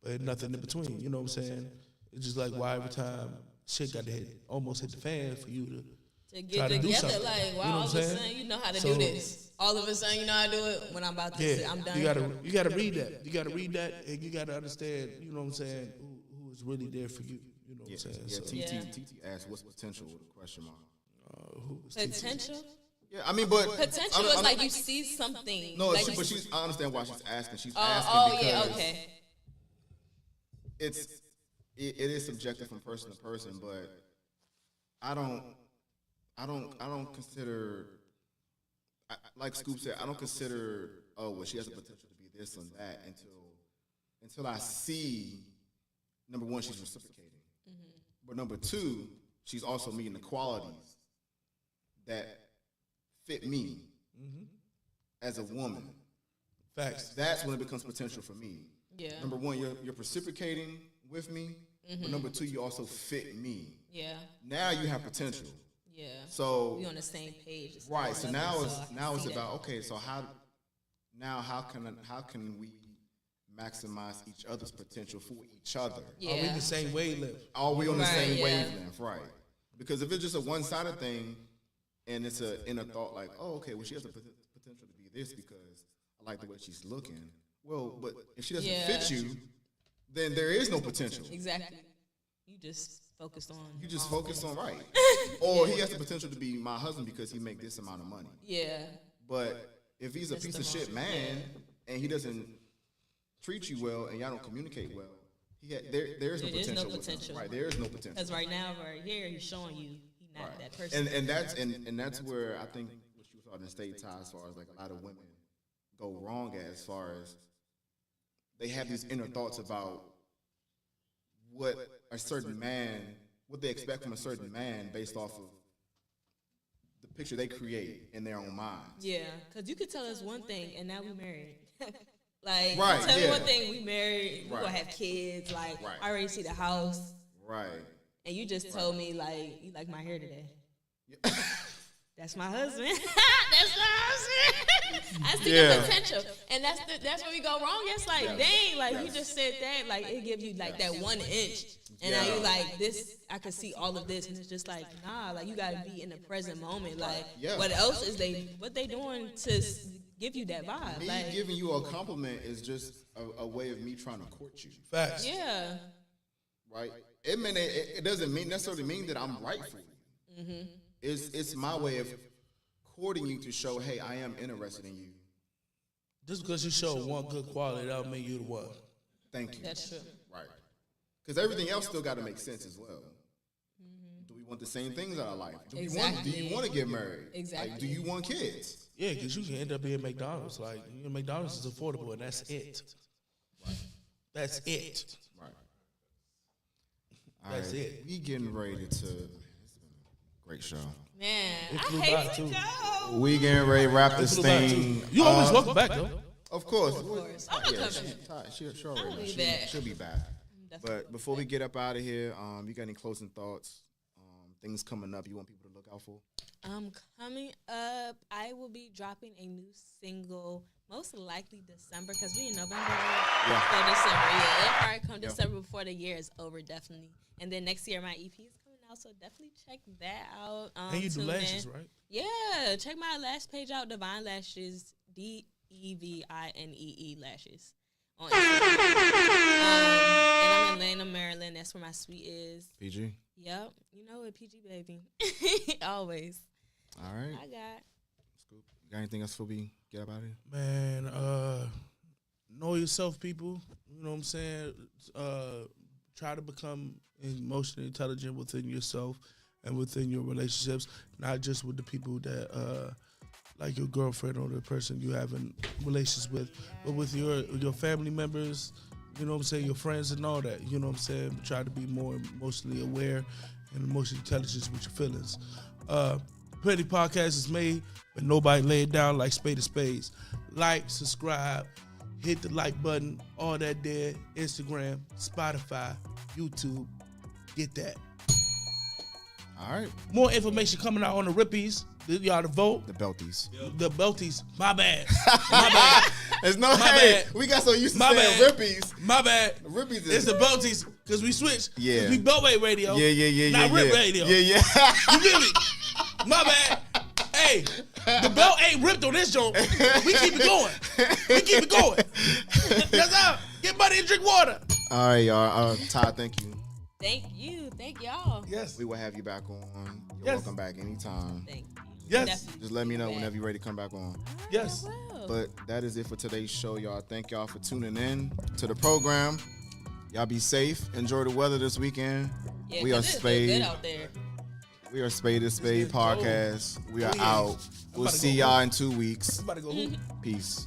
but nothing in between. You know what I'm saying? It's just like, why every time shit got to almost hit the fan for you to To try get to do together, something. like, You know wow, what all I'm of a saying? sudden you know how to So- do this. All of a sudden you know how to do it when I'm about to Yeah, say I'm done. you gotta read that. You gotta read that, and you gotta understand. You know what I'm saying? Who is really there for you? You know what I'm saying? Yeah, So, Yeah. TT asked what's potential with a question mark. Potential? Yeah, I mean, but Potential is like you see something. No, like but she's. I understand why she's asking. She's oh, asking because yeah, okay. it is subjective from person to person, but I don't consider. Like Scoop said, I don't consider. Oh, well, she has the potential to be this and that until I see. Number one, she's reciprocating, but number two, she's also meeting the qualities that fit me as a woman. facts. That's when it becomes potential for me. Yeah. Number one, you're reciprocating with me, but number two, you also fit me. Yeah. Now you have potential. Yeah. So We on the same page. It's right. So another, now so I can it's see that. about okay. So how can we maximize each other's potential for each other? Yeah. Are we the same wavelength? Are we on the Right, same yeah. wavelength? Right. Because if it's just a one-sided thing, and it's a inner thought like, oh, okay, well she has the potential to be this because I like the way she's looking. Well, but if she doesn't Yeah. fit you, then there is no potential. Exactly. You just focused on. You just focus on right. Or he has the potential to be my husband because he make this amount of money. Yeah. But if he's a piece of shit man and he doesn't treat you well and y'all don't communicate well, there is no There is potential. no with him. potential. Right, there is no potential. Because right now, right here, he's showing you he's not Right. that person. And that's where I think what you saw in state tie as far as like a lot of women go wrong at, as far as they have these inner thoughts about what a certain man, what they expect from a certain man based off of the picture they create in their own minds. Yeah, because you could tell us one thing, and now we married. Like, Right, tell me yeah. one thing, we married, we Right. gonna have kids. Like, Right. I already see the house, Right. and you just told me like you like my hair today. That's my husband. That's my husband. I see Yeah. the potential, and that's where we go wrong. It's like, dang, like you just said that, like it gives you like that 1 inch, and now you like this. I can see all of this, and it's just like, nah, like you gotta be in the present moment. Like, Yeah. what else is what they doing to give you that vibe? Me Like, giving you a compliment is just a way of me trying to court you, Facts. yeah, right? It doesn't necessarily mean that I'm right for you. Mm-hmm. It's my way of courting you to show, hey, I am interested in you. Just because you show one good quality, that don't mean you the one. Thank you. that's true. Right. Because everything else still got to make sense as well. Do we want the same things out of life? Do you Exactly. want to get married? Exactly. Like, do you want kids? Yeah, because you can end up being McDonald's. Like, McDonald's is affordable, and that's it. That's it. Right. That's All right, it. We getting ready to. It's been a great show. Man, It I flew by, hate to too. go. We getting ready to wrap this Flew by, thing. too. You always welcome back, though. Of course. I'm gonna Yeah, come back. she'll already I'll know. be She'll- back. She'll be back. But before we get up out of here, you got any closing thoughts? Things coming up you want people to look out for? Coming up, I will be dropping a new single, most likely December, because we in November. Yeah. So December, yeah. It'll probably come December before the year is over, definitely. And then next year, my EP is coming out, so definitely check that out. And you do tune lashes, in. right? Yeah, check my lash page out, Divine Lashes, DEVINEE Lashes. On Instagram. And I'm in Atlanta, Maryland. That's where my suite is. PG. Yep. You know it, PG baby. Always. All right. I got. Scoop. You got anything else before we get up out of here? Man, know yourself, people. You know what I'm saying? Try to become emotionally intelligent within yourself and within your relationships, not just with the people that like your girlfriend or the person you have in relations with, but with your family members, you know what I'm saying, your friends and all that. You know what I'm saying? Try to be more emotionally aware and emotionally intelligent with your feelings. Plenty podcast is made, but nobody lay it down like Spade of Spades. Like, subscribe, hit the like button, all that there. Instagram, Spotify, YouTube. Get that. All right. More information coming out on the Rippies. Y'all to vote. The Belties. The Belties. My bad. My bad. There's no My hey, bad. we got so used to My saying bad. Rippies. My bad. Rippies It's is the Belties because we switched. Yeah. 'Cause we Beltway radio. yeah. Not Rip radio. Yeah. You feel me? My bad. Hey, the belt ain't ripped on this joint. We keep it going. We keep it going. That's out. Get money and drink water. All right, y'all. Todd, thank you. Thank you. Thank y'all. Yes. We will have you back on. You're Yes. welcome back anytime. Thank you. Yes. Definitely Just let me know back. whenever you're ready to come back on. Yes. Well. But that is it for today's show, y'all. Thank y'all for tuning in to the program. Y'all be safe. Enjoy the weather this weekend. Yeah, We are 'cause it's Spade. good out there. We are Spade to Spade getting cold. podcast. We are Oh, yeah. out. We'll about to see go y'all hoop. in 2 weeks. I'm about to go hoop. Peace.